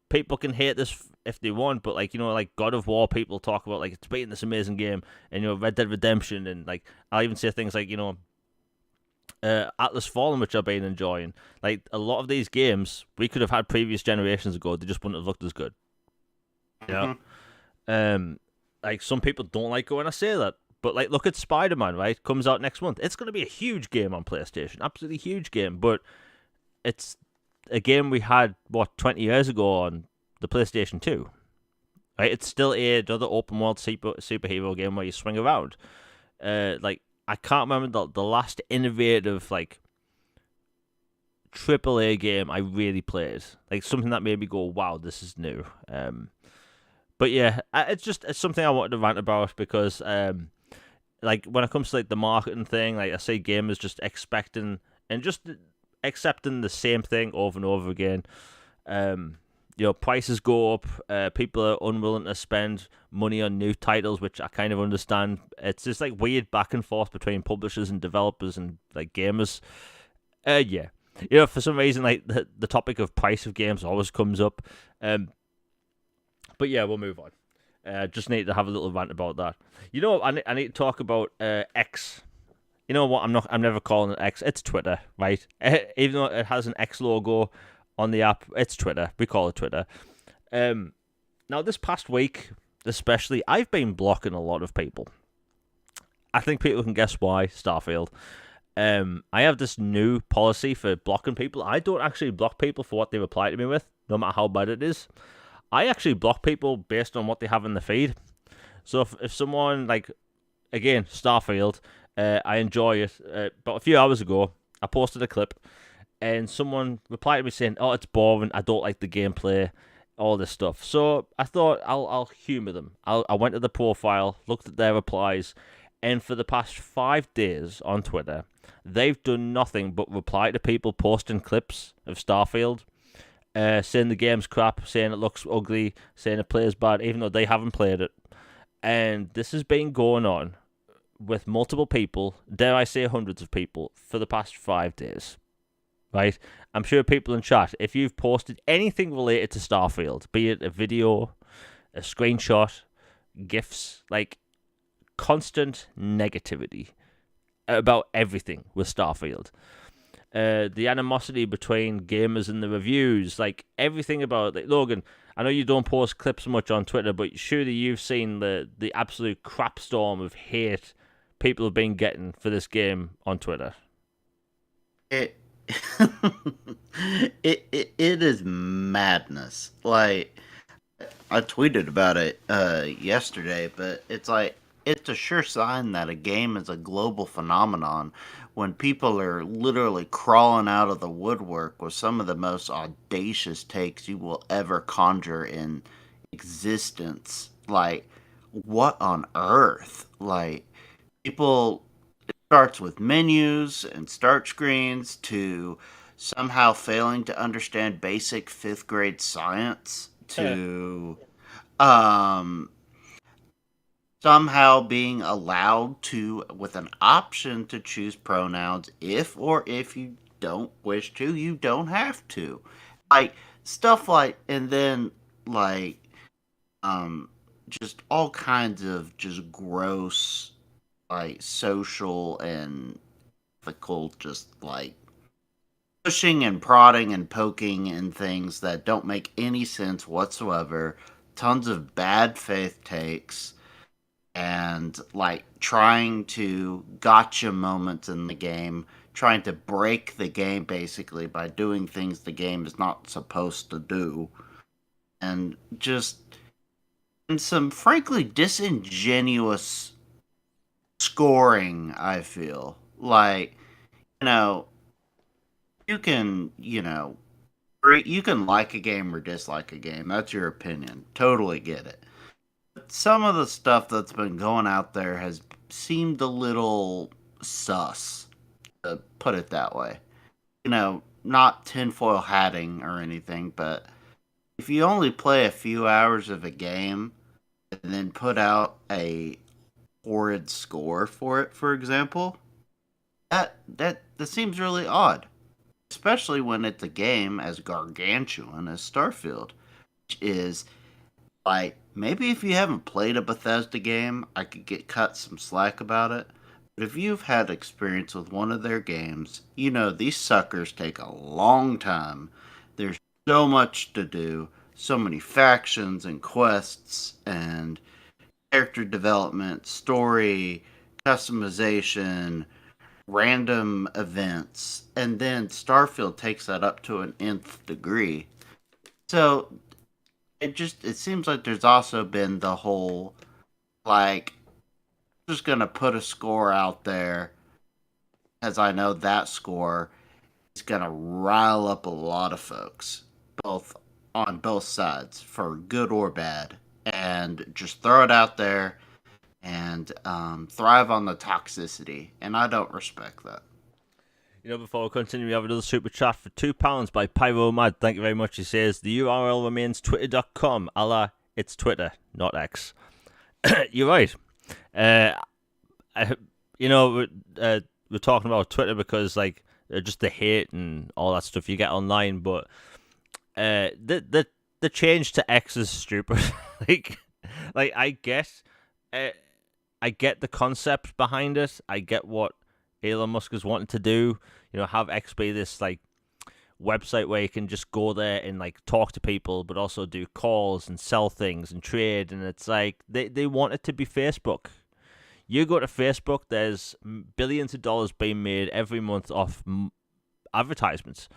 People can hate this if they want, but like God of War, people talk about like it's beating this amazing game, and Red Dead Redemption, and like I even say things like Atlas Fallen, which I've been enjoying. Like a lot of these games, we could have had previous generations ago. They just wouldn't have looked as good. Like some people don't like it when I say that, but like look at Spider-Man, right? Comes out next month. It's going to be a huge game on PlayStation, absolutely huge game. But it's a game we had 20 years ago on the PlayStation 2. right? It's still another open world superhero game where you swing around. Like I can't remember the last innovative like AAA game I really played. Like something that made me go, "Wow, this is new." But yeah, it's something I wanted to rant about because like when it comes to like the marketing thing, like I say, gamers just expecting and just accepting the same thing over and over again. Um, prices go up. People are unwilling to spend money on new titles, which I kind of understand. It's just like weird back and forth between publishers and developers and like gamers. Yeah, for some reason, like the topic of price of games always comes up. Um, but yeah, we'll move on. Just need to have a little rant about that. I need to talk about X. You know what? I'm never calling it X. It's Twitter, right? Even though it has an X logo on the app, it's Twitter. We call it Twitter. Now this past week, especially, I've been blocking a lot of people. I think people can guess why. Starfield. I have this new policy for blocking people. I don't actually block people for what they reply to me with, no matter how bad it is. I actually block people based on what they have in the feed. So if someone like, again, Starfield, I enjoy it. But a few hours ago, I posted a clip, and someone replied to me saying, "Oh, it's boring. I don't like the gameplay, all this stuff." So I thought I'll humor them. I went to the profile, looked at their replies, and for the past 5 days on Twitter, they've done nothing but reply to people posting clips of Starfield. Saying the game's crap, saying it looks ugly, saying it plays bad, even though they haven't played it. And this has been going on with multiple people, dare I say hundreds of people, for the past 5 days. Right? I'm sure people in chat, if you've posted anything related to Starfield, be it a video, a screenshot, GIFs, like constant negativity about everything with Starfield. The animosity between gamers and the reviews, like everything about it. Like, Logan, I know you don't post clips much on Twitter, but surely you've seen the absolute crap storm of hate people have been getting for this game on Twitter. It it is madness. Like I tweeted about it yesterday, but it's like it's a sure sign that a game is a global phenomenon when people are literally crawling out of the woodwork with some of the most audacious takes you will ever conjure in existence. Like, what on earth? Like, people starts with menus and start screens to somehow failing to understand basic fifth grade science to um, somehow being allowed to, with an option to choose pronouns if you don't wish to, you don't have to. Like, stuff like, and then, like, um, just all kinds of just gross, like, social and ethical, just like pushing and prodding and poking and things that don't make any sense whatsoever. Tons of bad faith takes and like trying to gotcha moments in the game, trying to break the game basically by doing things the game is not supposed to do, and just and some frankly disingenuous scoring. I feel like you know you can you can like a game or dislike a game. That's your opinion. Totally get it. Some of the stuff that's been going out there has seemed a little sus, to put it that way. Not tinfoil hatting or anything, but if you only play a few hours of a game and then put out a horrid score for it, for example, that seems really odd. Especially when it's a game as gargantuan as Starfield, which is like, maybe if you haven't played a Bethesda game, I could get cut some slack about it. But if you've had experience with one of their games, you know these suckers take a long time. There's so much to do, so many factions and quests and character development, story, customization, random events, and then Starfield takes that up to an nth degree. So it seems like there's also been the whole like just gonna put a score out there, as I know that score is gonna rile up a lot of folks, both on both sides, for good or bad, and just throw it out there and thrive on the toxicity, and I don't respect that. Before we continue, we have another super chat for £2 by Pyro Mad. Thank you very much. He says the URL remains twitter.com. Allah, it's Twitter, not X. You're right. I, we're talking about Twitter because just the hate and all that stuff you get online, but the change to X is stupid. like, uh, I get the concept behind it. I get what Elon Musk is wanting to do. Have X be this website where you can just go there and talk to people, but also do calls and sell things and trade. And it's like they want it to be Facebook. You go to Facebook, there's billions of dollars being made every month off advertisements.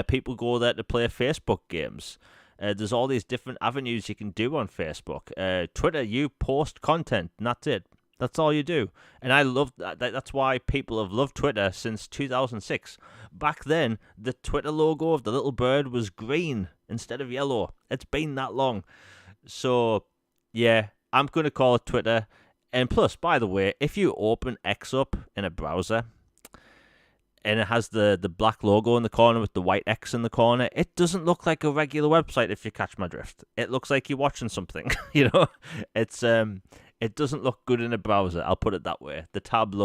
People go there to play Facebook games. There's all these different avenues you can do on Facebook. Twitter, you post content, and that's it. That's all you do. And I love that. That's why people have loved Twitter since 2006. Back then, the Twitter logo of the little bird was green instead of yellow. It's been that long. So, yeah, I'm going to call it Twitter. And plus, by the way, if you open X up in a browser and it has the black logo in the corner with the white X in the corner, it doesn't look like a regular website, if you catch my drift. It looks like you're watching something, It's it doesn't look good in a browser, I'll put it that way. The tab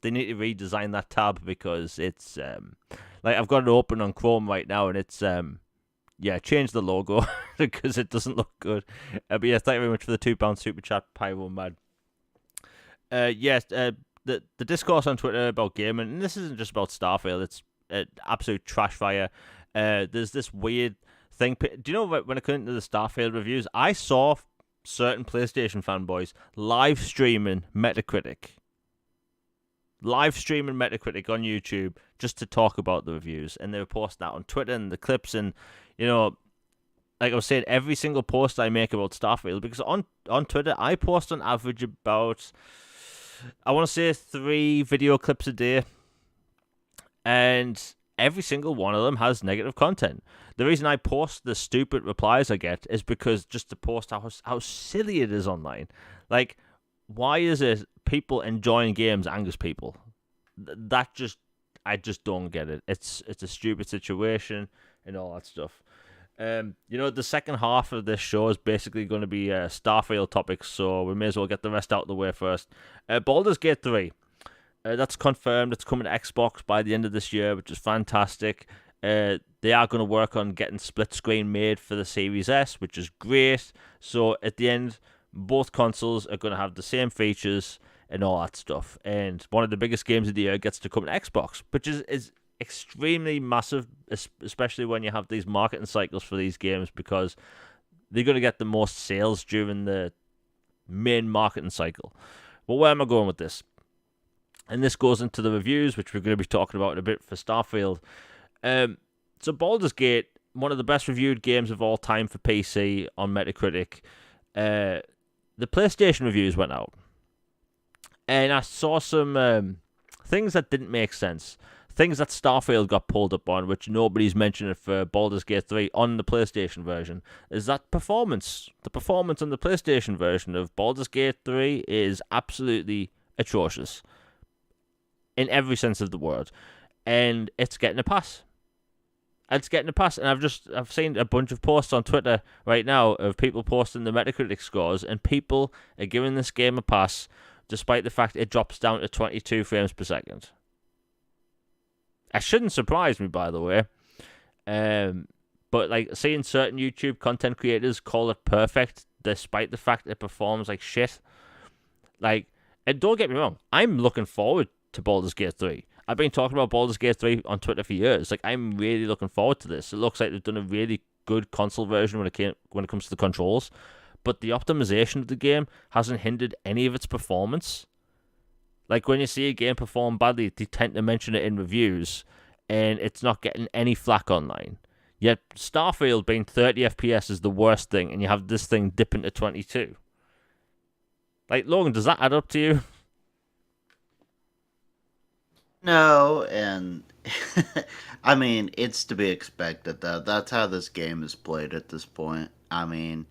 they need to redesign that tab because it's I've got it open on Chrome right now and it's change the logo because it doesn't look good. But yeah, thank you very much for the £2 super chat, Pyro Mad. Yes, the discourse on Twitter about gaming, and this isn't just about Starfield, it's absolute trash fire. There's this weird thing. Do you know when it came to the Starfield reviews, I saw certain PlayStation fanboys live streaming Metacritic on YouTube just to talk about the reviews, and they were posting that on Twitter and the clips, and like I was saying, every single post I make about Starfield, because on Twitter I post on average about, I want to say, 3 video clips a day, and every single one of them has negative content. The reason I post the stupid replies I get is because just to post how silly it is online. Like, why is it people enjoying games angers people? I just don't get it. It's a stupid situation and all that stuff. The second half of this show is basically going to be Starfield topics, so we may as well get the rest out of the way first. Baldur's Gate 3. That's confirmed. It's coming to Xbox by the end of this year, which is fantastic. They are going to work on getting split screen made for the Series S, which is great. So at the end, both consoles are going to have the same features and all that stuff. And one of the biggest games of the year gets to come to Xbox, which is extremely massive, especially when you have these marketing cycles for these games, because they're going to get the most sales during the main marketing cycle. But where am I going with this? And this goes into the reviews, which we're going to be talking about in a bit for Starfield. So Baldur's Gate, one of the best reviewed games of all time for PC on Metacritic. The PlayStation reviews went out, and I saw some things that didn't make sense. Things that Starfield got pulled up on, which nobody's mentioned for Baldur's Gate 3 on the PlayStation version, is that performance. The performance on the PlayStation version of Baldur's Gate 3 is absolutely atrocious in every sense of the word, and it's getting a pass. And I've seen a bunch of posts on Twitter right now of people posting the Metacritic scores, and people are giving this game a pass despite the fact it drops down to 22 frames per second. It shouldn't surprise me, by the way. But seeing certain YouTube content creators call it perfect despite the fact it performs like shit. And don't get me wrong, I'm looking forward to Baldur's Gate 3. I've been talking about Baldur's Gate 3 on Twitter for years. I'm really looking forward to this. It looks like they've done a really good console version when it comes to the controls. But the optimization of the game hasn't hindered any of its performance. When you see a game perform badly, they tend to mention it in reviews, and it's not getting any flack online. Yet Starfield being 30 FPS is the worst thing, and you have this thing dipping to 22. Like, Logan, does that add up to you? No, and I mean, it's to be expected though. That's how this game is played at this point. I mean,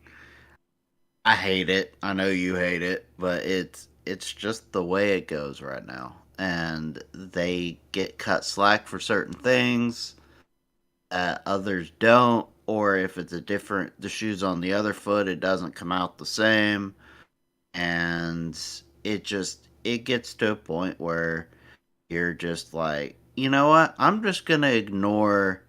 I hate it. I know you hate it, but it's just the way it goes right now. And they get cut slack for certain things, others don't, or if it's a different the shoes on the other foot, it doesn't come out the same, and it gets to a point where you're just like, you know what? I'm just gonna ignore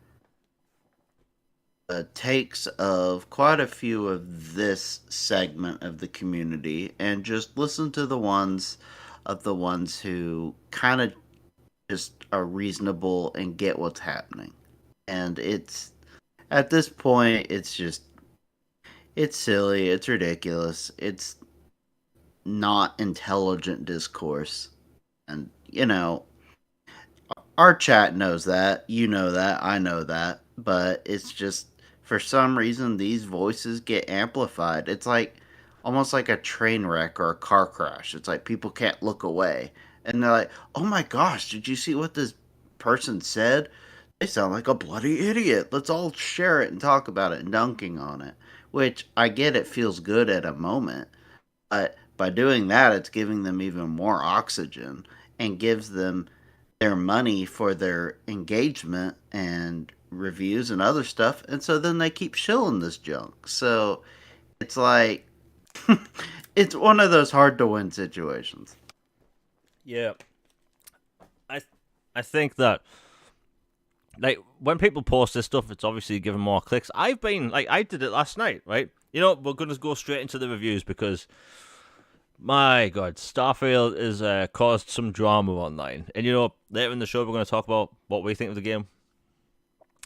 the takes of quite a few of this segment of the community and just listen to the ones who kind of just are reasonable and get what's happening. And it's at this point, it's silly, it's ridiculous, it's not intelligent discourse, and our chat knows that. You know that. I know that. But it's just for some reason these voices get amplified. It's like almost like a train wreck or a car crash. It's like people can't look away. And they're like, "Oh my gosh, did you see what this person said? They sound like a bloody idiot. Let's all share it and talk about it and dunking on it." Which I get it feels good at a moment, but by doing that, it's giving them even more oxygen and gives them their money for their engagement and reviews and other stuff. And so then they keep shilling this junk. So it's like, it's one of those hard to win situations. Yeah. I I think that, like, when people post this stuff, it's obviously giving more clicks. I've been, like, I did it last night, right? You know, we're going to go straight into the reviews because, my God, Starfield has caused some drama online. And, you know, later in the show, we're going to talk about what we think of the game.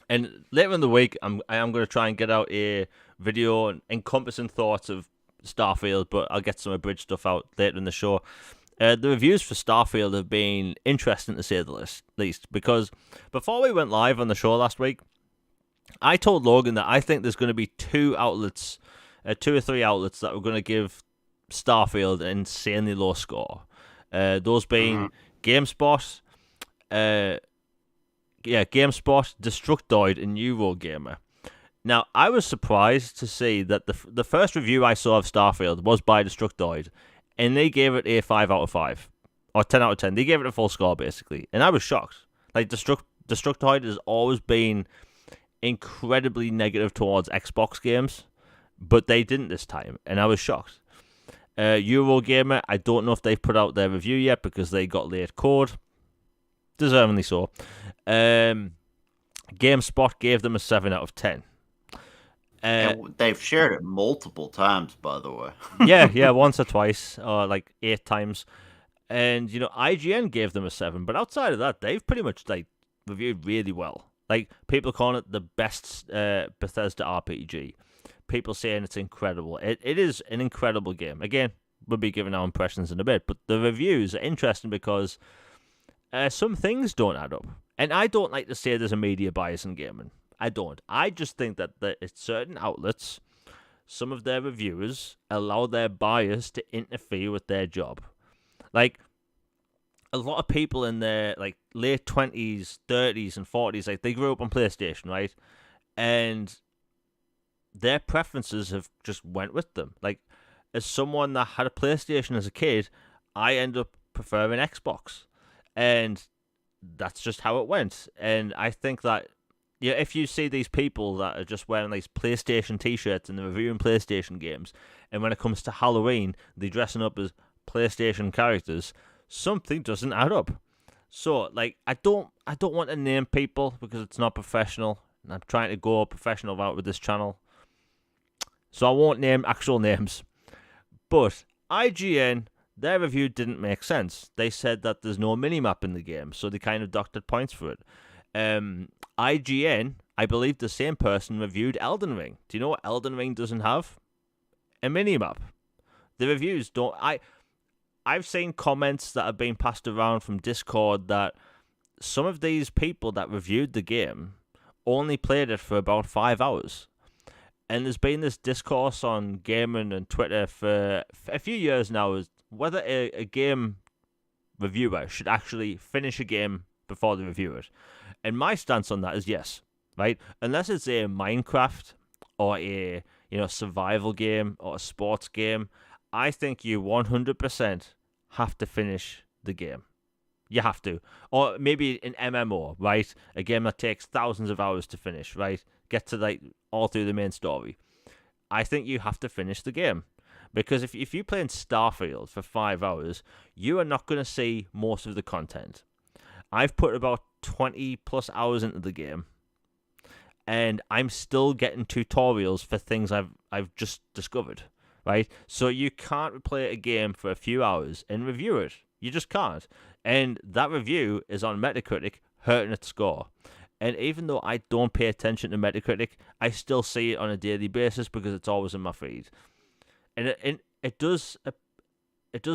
And later in the week, I am going to try and get out a video encompassing thoughts of Starfield, but I'll get some abridged stuff out later in the show. The reviews for Starfield have been interesting to say the least, because before we went live on the show last week, I told Logan that I think there's going to be two or three outlets that are going to give Starfield an insanely low score. Those being GameSpot, GameSpot, Destructoid, and Eurogamer. Now, I was surprised to see that the first review I saw of Starfield was by Destructoid, and they gave it a 5 out of 5, or 10 out of 10. They gave it a full score, basically, and I was shocked. Like, Destructoid has always been incredibly negative towards Xbox games, but they didn't this time, and I was shocked. Eurogamer, I don't know if they've put out their review yet because they got late code. Deservingly so. GameSpot gave them a 7 out of 10. And they've shared it multiple times, by the way. yeah, once or twice, or like 8 times. And, you know, IGN gave them a 7, but outside of that, they've pretty much, like, reviewed really well. Like, people calling it the best Bethesda RPG. People saying it's incredible. It is an incredible game. Again, we'll be giving our impressions in a bit, but the reviews are interesting because some things don't add up. And I don't like to say there's a media bias in gaming. I don't. I just think that certain outlets, some of their reviewers, allow their bias to interfere with their job. Like, a lot of people in their, like, late 20s, 30s, and 40s, like, they grew up on PlayStation, right? And their preferences have just went with them. Like, as someone that had a PlayStation as a kid, I end up preferring Xbox. And that's just how it went. And I think that, yeah, if you see these people that are just wearing these PlayStation t-shirts and they're reviewing PlayStation games, and when it comes to Halloween, they're dressing up as PlayStation characters, something doesn't add up. So, like, I don't want to name people because it's not professional. And I'm trying to go professional route with this channel. So I won't name actual names. But IGN, their review didn't make sense. They said that there's no minimap in the game, so they kind of doctored points for it. IGN, I believe the same person reviewed Elden Ring. Do you know what Elden Ring doesn't have? A minimap. The reviews don't... I've seen comments that have been passed around from Discord that some of these people that reviewed the game only played it for about 5 hours. And there's been this discourse on gaming and Twitter for a few years now as whether a game reviewer should actually finish a game before they review it. And my stance on that is yes, right? Unless it's a Minecraft or a survival game or a sports game, I think you 100% have to finish the game. You have to. Or maybe an MMO, right? A game that takes thousands of hours to finish, right? Get to like all through the main story. I think you have to finish the game. Because if you play in Starfield for 5 hours, you are not going to see most of the content. I've put about 20 plus hours into the game, and I'm still getting tutorials for things I've just discovered, right? So you can't play a game for a few hours and review it. You just can't. And that review is on Metacritic, hurting its score. And even though I don't pay attention to Metacritic, I still see it on a daily basis because it's always in my feed. And it does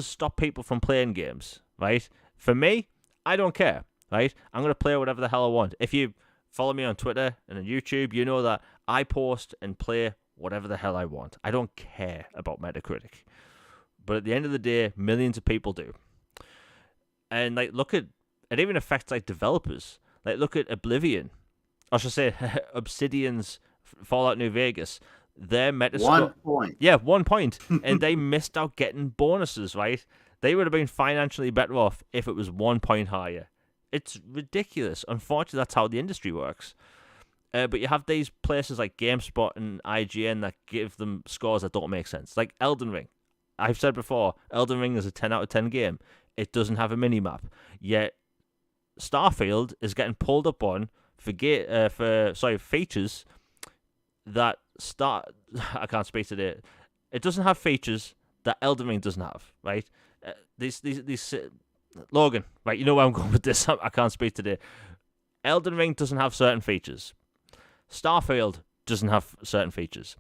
stop people from playing games, right? For me, I don't care, right? I'm gonna play whatever the hell I want. If you follow me on Twitter and on YouTube, you know that I post and play whatever the hell I want. I don't care about Metacritic. But at the end of the day, millions of people do. And like, look at it. Even affects like developers. Like, look at Oblivion. I should say Obsidian's Fallout New Vegas. Their One Metascore, point. yeah, 1 point, and they missed out getting bonuses. Right? They would have been financially better off if it was 1 point higher. It's ridiculous. Unfortunately, that's how the industry works. But you have these places like GameSpot and IGN that give them scores that don't make sense. Like Elden Ring. I've said before, Elden Ring is a 10 out of 10 game. It doesn't have a mini map. Yet Starfield is getting pulled up on for features that start. I can't speak today. It doesn't have features that Elden Ring doesn't have. Right? These Logan. Right? You know where I'm going with this. I can't speak today. Elden Ring doesn't have certain features. Starfield doesn't have certain features.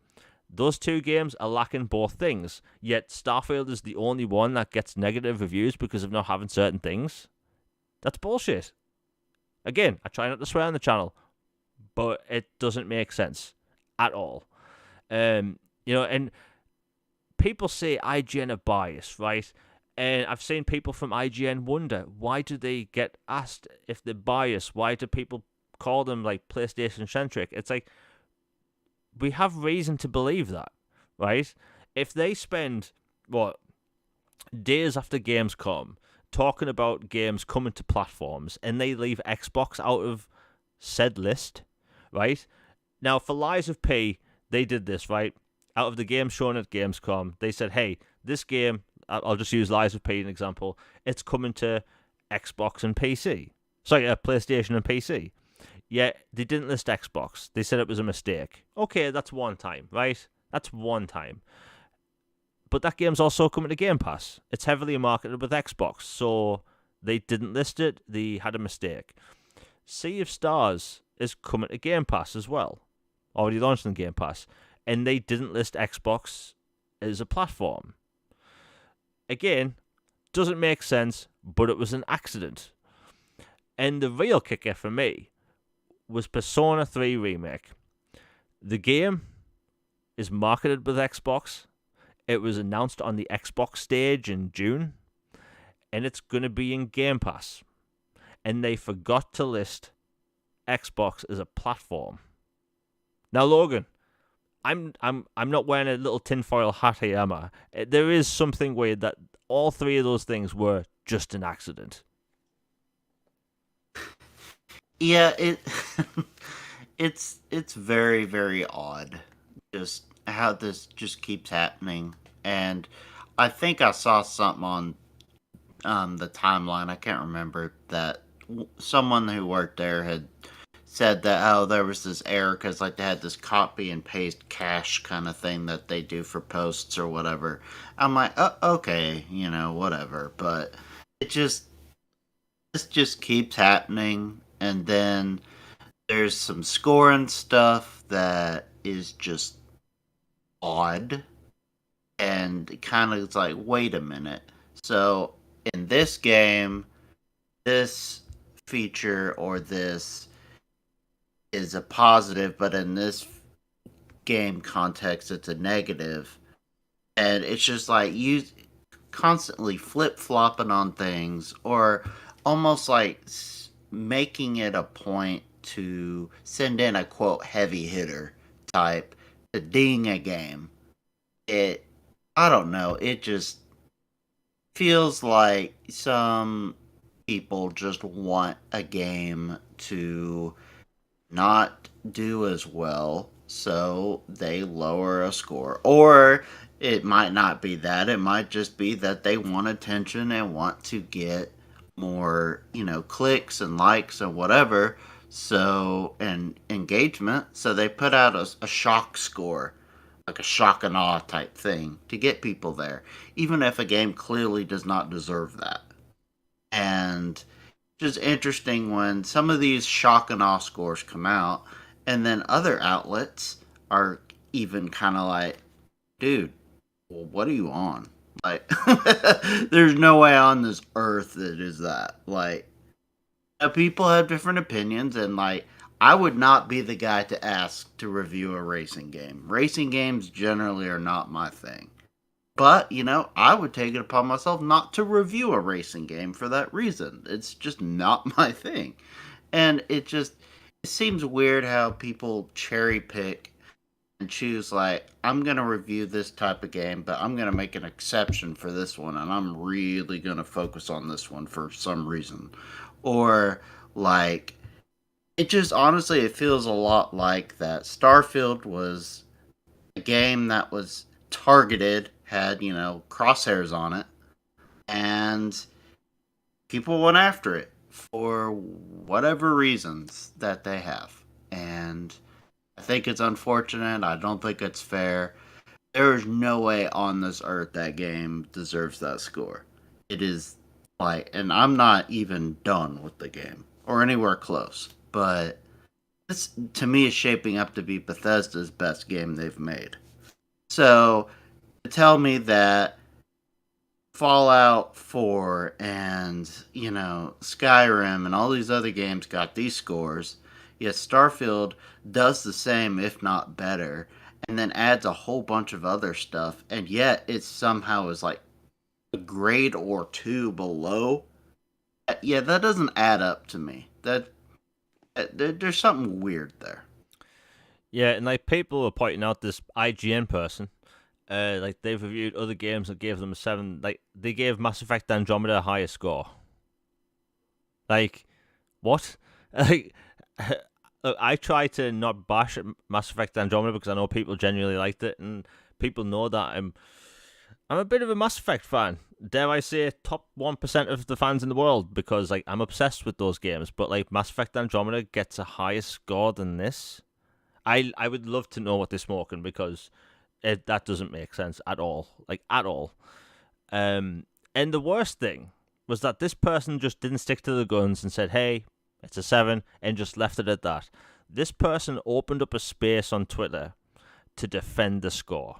Those two games are lacking both things, yet Starfield is the only one that gets negative reviews because of not having certain things. That's bullshit. Again, I try not to swear on the channel, but it doesn't make sense at all. And people say IGN are biased, right? And I've seen people from IGN wonder, why do they get asked if they're biased? Why do people call them like PlayStation centric? It's like, we have reason to believe that, right? If they spend days after games come talking about games coming to platforms and they leave Xbox out of said list, right? Now for Lies of P, they did this, right? Out of the games shown at Gamescom, they said, hey, this game, I'll just use Lies of P as an example, it's coming to Xbox and PC. Sorry, PlayStation and PC. Yeah, they didn't list Xbox. They said it was a mistake. Okay, that's one time, right? That's one time. But that game's also coming to Game Pass. It's heavily marketed with Xbox, so they didn't list it. They had a mistake. Sea of Stars is coming to Game Pass as well. Already launched in Game Pass. And they didn't list Xbox as a platform. Again, doesn't make sense, but it was an accident. And the real kicker for me was Persona 3 Remake. The game is marketed with Xbox. It was announced on the Xbox stage in June, and it's going to be in Game Pass. And they forgot to list Xbox as a platform. Now, Logan, I'm not wearing a little tinfoil hat here, am I? There is something weird that all three of those things were just an accident. Yeah, it's very, very odd just how this just keeps happening. And I think I saw something on the timeline. I can't remember that someone who worked there had said that, oh, there was this error because like they had this copy and paste cache kind of thing that they do for posts or whatever. I'm like, oh, okay, whatever. But it just this just keeps happening, and then there's some scoring stuff that is just odd, and kind of it's like, wait a minute. So in this game, this feature or this is a positive, but in this game context, it's a negative. And it's just like you constantly flip flopping on things, or almost like making it a point to send in a quote heavy hitter type to ding a game. It, I don't know, it just feels like some people just want a game to not do as well, so they lower a score. Or it might not be that. It might just be that they want attention and want to get more, clicks and likes and whatever. So, and engagement. So they put out a shock score, like a shock and awe type thing to get people there, even if a game clearly does not deserve that. And just interesting when some of these shock and awe scores come out, and then other outlets are even kind of like, dude, well, what are you on? Like, there's no way on this earth that is that. Like, people have different opinions, and like, I would not be the guy to ask to review a racing game. Racing games generally are not my thing. But, I would take it upon myself not to review a racing game for that reason. It's just not my thing. And it seems weird how people cherry pick and choose, like, I'm going to review this type of game, but I'm going to make an exception for this one, and I'm really going to focus on this one for some reason. Or, like, it just honestly, it feels a lot like that. Starfield was a game that was targeted, had, crosshairs on it, and people went after it for whatever reasons that they have. And I think it's unfortunate. I don't think it's fair. There is no way on this earth that game deserves that score. It is like, and I'm not even done with the game or anywhere close, but this to me is shaping up to be Bethesda's best game they've made. So to tell me that Fallout 4 and, Skyrim and all these other games got these scores, yet Starfield does the same, if not better, and then adds a whole bunch of other stuff, and yet it somehow is like a grade or two below. Yeah, that doesn't add up to me. There's something weird there. Yeah, and like people were pointing out this IGN person, like they've reviewed other games and gave them a 7. Like they gave Mass Effect Andromeda a higher score. Like what? Like look, I try to not bash Mass Effect Andromeda because I know people genuinely liked it, and people know that I'm a bit of a Mass Effect fan. Dare I say, top 1% of the fans in the world, because like I'm obsessed with those games. But like Mass Effect Andromeda gets a higher score than this. I would love to know what they're smoking, because that doesn't make sense at all, like at all. And the worst thing was that this person just didn't stick to the guns and said, "Hey, it's a 7," and just left it at that. This person opened up a space on Twitter to defend the score.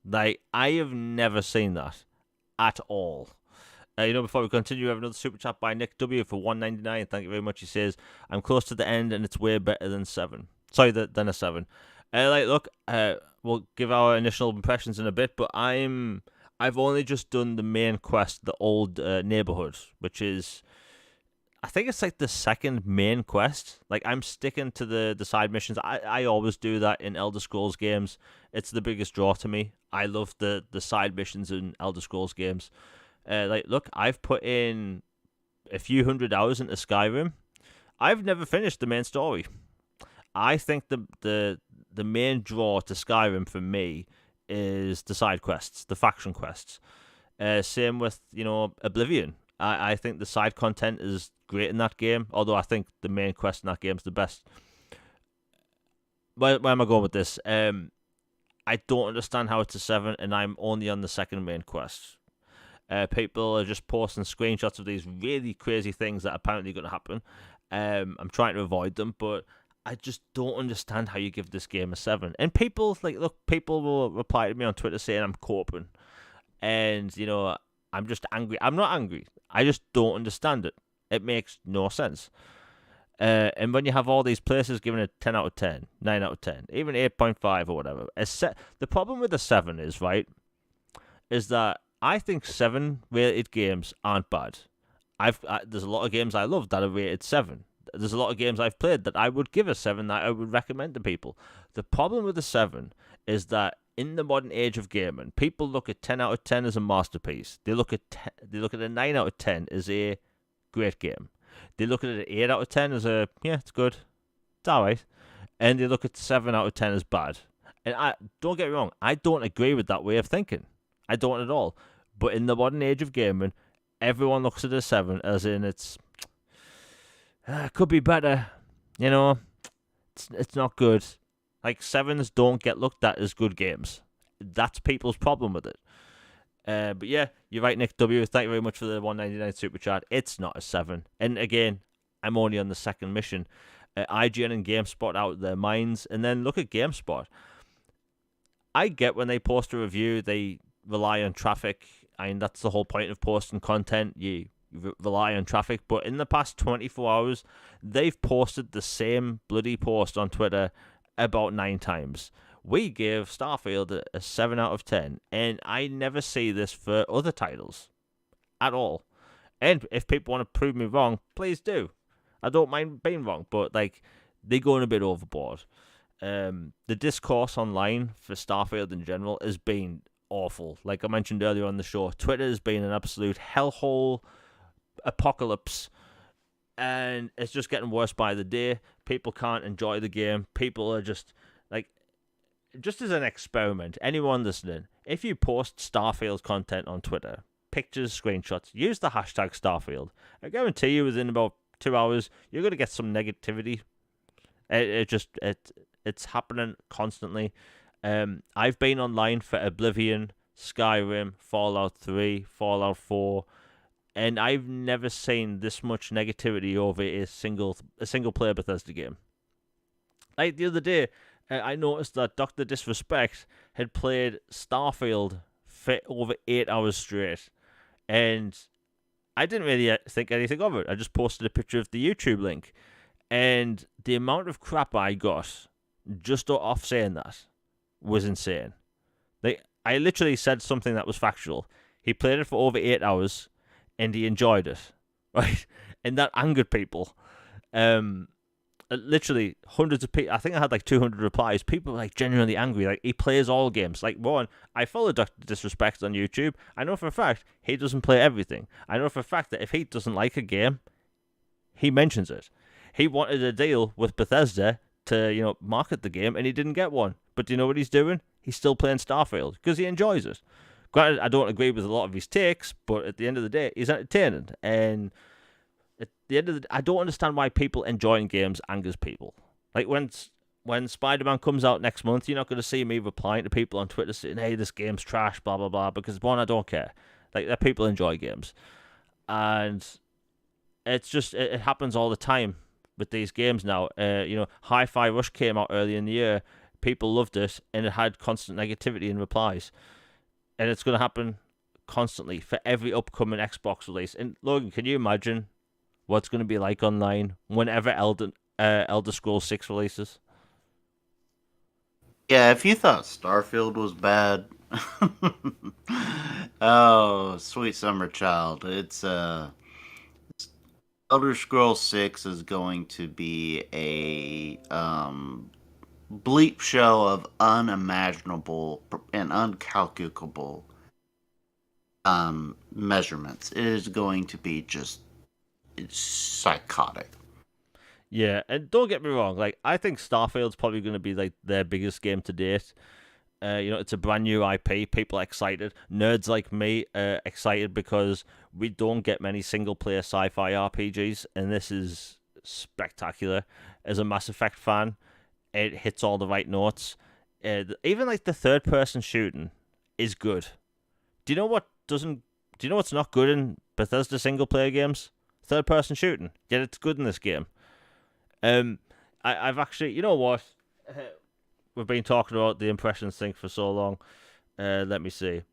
Like I have never seen that at all. Before we continue, we have another super chat by Nick W for 199. Thank you very much. He says, "I'm close to the end, and it's way better than 7. Sorry, than a 7." Look, we'll give our initial impressions in a bit, but I've only just done the main quest, the old neighborhood, which is, I think it's like the second main quest. Like I'm sticking to the side missions. I always do that in Elder Scrolls games. It's the biggest draw to me. I love the side missions in Elder Scrolls games. Look, I've put in a few hundred hours into Skyrim. I've never finished the main story. I think the main draw to Skyrim for me is the side quests, the faction quests. Same with Oblivion. I think the side content is great in that game, although I think the main quest in that game is the best. Where am I going with this? I don't understand how it's a 7, and I'm only on the second main quest. People are just posting screenshots of these really crazy things that are apparently going to happen. I'm trying to avoid them, but I just don't understand how you give this game a 7. And people people will reply to me on Twitter saying I'm coping, and I'm just angry. I'm not angry. I just don't understand it. It makes no sense. And when you have all these places giving it 10 out of 10, 9 out of 10, even 8.5 or whatever, the problem with the 7 is, right, is that I think 7 rated games aren't bad. There's a lot of games I love that are rated 7. There's a lot of games I've played that I would give a 7 that I would recommend to people. The problem with the 7 is that in the modern age of gaming, people look at 10 out of 10 as a masterpiece. They look at a 9 out of 10 as a great game. They look at an 8 out of 10 as it's good. It's alright. And they look at 7 out of 10 as bad. And don't get me wrong, I don't agree with that way of thinking. I don't at all. But in the modern age of gaming, everyone looks at a 7 as in could be better. It's not good. Like, 7s don't get looked at as good games. That's people's problem with it. But yeah, you're right, Nick W. Thank you very much for the 199 super chat. It's not a 7. And again, I'm only on the second mission. IGN and GameSpot out of their minds. And then look at GameSpot. I get when they post a review, they rely on traffic. I mean, that's the whole point of posting content. You rely on traffic. But in the past 24 hours, they've posted the same bloody post on Twitter about 9 times. We give Starfield a 7 out of 10, and I never see this for other titles at all. And if people want to prove me wrong, please do. I don't mind being wrong, but like, they're going a bit overboard. The discourse online for Starfield in general has been awful. Like I mentioned earlier on the show, Twitter has been an absolute hellhole apocalypse, and it's just getting worse by the day. People can't enjoy the game. People are just as an experiment, anyone listening, if you post Starfield content on Twitter, pictures, screenshots, use the hashtag Starfield. I guarantee you within about 2 hours, you're going to get some negativity. It's happening constantly. I've been online for Oblivion, Skyrim, Fallout 3, Fallout 4, and I've never seen this much negativity over a single player Bethesda game. Like the other day, I noticed that Dr. Disrespect had played Starfield for over 8 hours straight, and I didn't really think anything of it. I just posted a picture of the YouTube link, and the amount of crap I got just off saying that was insane. Like, I literally said something that was factual. He played it for over 8 hours, and he enjoyed it, right? And that angered people. Literally hundreds of people. I think I had like 200 replies. People were like genuinely angry. Like, he plays all games. Like, one, I follow Dr. Disrespect on YouTube. I know for a fact he doesn't play everything. I know for a fact that if he doesn't like a game, he mentions it. He wanted a deal with Bethesda to, market the game, and he didn't get one. But do you know what he's doing? He's still playing Starfield because he enjoys it. Granted, I don't agree with a lot of his takes, but at the end of the day, he's entertaining. And at the end of the day, I don't understand why people enjoying games angers people. Like, when Spider-Man comes out next month, you're not going to see me replying to people on Twitter saying, hey, this game's trash, blah, blah, blah, because, one, I don't care. Like, that people enjoy games. And it's just, it happens all the time with these games now. Hi-Fi Rush came out early in the year. People loved it, and it had constant negativity in replies. And it's going to happen constantly for every upcoming Xbox release. And Logan, can you imagine what's going to be like online whenever Elder Scrolls 6 releases? Yeah, if you thought Starfield was bad, oh, sweet summer child, it's Elder Scrolls 6 is going to be a bleep show of unimaginable and uncalculable measurements. It is going to be just psychotic. Yeah, and don't get me wrong, like, I think Starfield's probably going to be like their biggest game to date. It's a brand new IP. People are excited. Nerds like me are excited because we don't get many single-player sci-fi RPGs, and this is spectacular. As a Mass Effect fan, it hits all the right notes. Even like the third-person shooting is good. Do you know what's not good in Bethesda single-player games? Third-person shooting. Yet it's good in this game. I've actually, you know what? We've been talking about the impressions thing for so long. Let me see.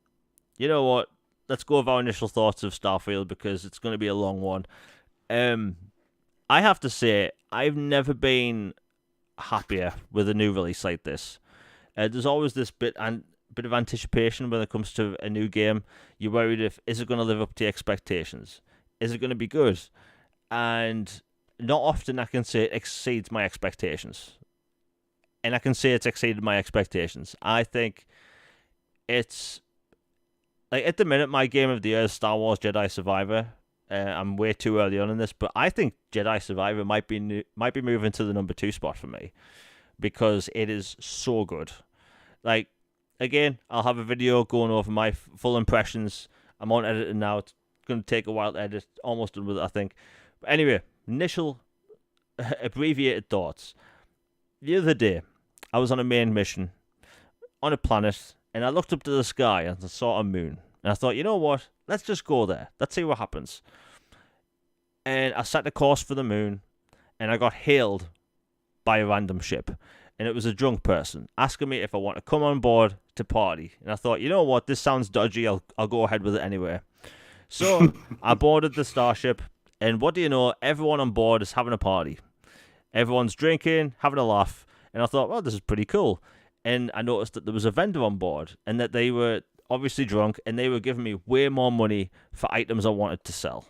You know what? Let's go with our initial thoughts of Starfield because it's going to be a long one. I have to say, I've never been happier with a new release like this. There's always this bit of anticipation when it comes to a new game. You're worried if is it going to live up to your expectations? Is it going to be good? And not often I can say it exceeds my expectations. And I can say it's exceeded my expectations. I think it's like at the minute my game of the year is Star Wars Jedi Survivor. I'm way too early on in this, but I think Jedi Survivor might be moving to the number 2 spot for me because it is so good. Like again, I'll have a video going over my full impressions. I'm on editing now. It's going to take a while to edit. Almost done with it, I think. But anyway, initial abbreviated thoughts. The other day, I was on a main mission on a planet, and I looked up to the sky and I saw a moon. And I thought, you know what? Let's just go there. Let's see what happens. And I set the course for the moon, and I got hailed by a random ship. And it was a drunk person asking me if I want to come on board to party. And I thought, you know what? This sounds dodgy. I'll go ahead with it anyway. So I boarded the starship, and what do you know? Everyone on board is having a party. Everyone's drinking, having a laugh. And I thought, well, this is pretty cool. And I noticed that there was a vendor on board, and that they were obviously drunk, and they were giving me way more money for items I wanted to sell.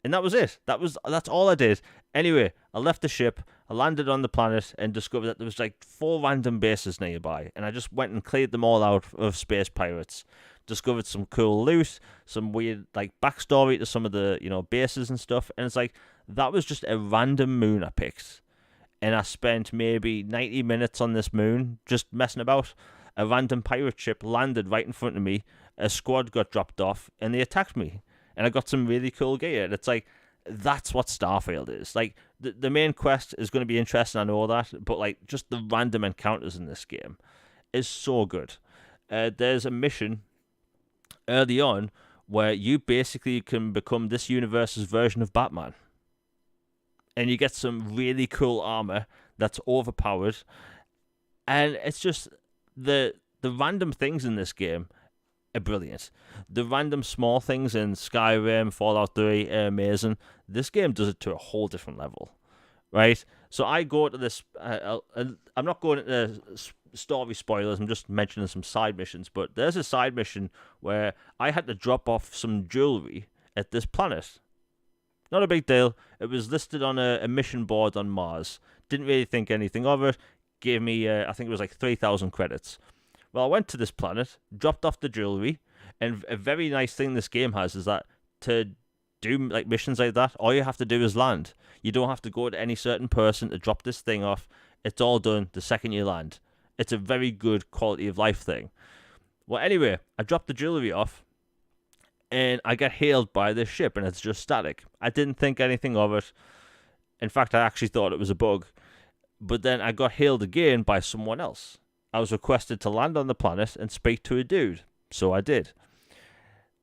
And that was it. That's all I did. Anyway, I left the ship, I landed on the planet, and discovered that there was like 4 random bases nearby. And I just went and cleared them all out of space pirates. Discovered some cool loot, some weird like backstory to some of the bases and stuff. And it's like that was just a random moon I picked, and I spent maybe 90 minutes on this moon just messing about. A random pirate ship landed right in front of me. A squad got dropped off, and they attacked me. And I got some really cool gear. And it's like, that's what Starfield is. Like, the main quest is going to be interesting, I know that. But, like, just the random encounters in this game is so good. There's a mission early on where you basically can become this universe's version of Batman. And you get some really cool armor that's overpowered. And it's just the random things in this game are brilliant. The random small things in Skyrim, Fallout 3 are amazing. This game does it to a whole different level, right? So I go to this. I'm not going into story spoilers. I'm just mentioning some side missions. But there's a side mission where I had to drop off some jewelry at this planet. Not a big deal. It was listed on a mission board on Mars. Didn't really think anything of it. Gave me, I think it was like 3,000 credits. Well, I went to this planet, dropped off the jewelry, and a very nice thing this game has is that to do like missions like that, all you have to do is land. You don't have to go to any certain person to drop this thing off. It's all done the second you land. It's a very good quality of life thing. Well, anyway, I dropped the jewelry off, and I get hailed by this ship, and it's just static. I didn't think anything of it. In fact, I actually thought it was a bug. But then I got hailed again by someone else. I was requested to land on the planet and speak to a dude. So I did.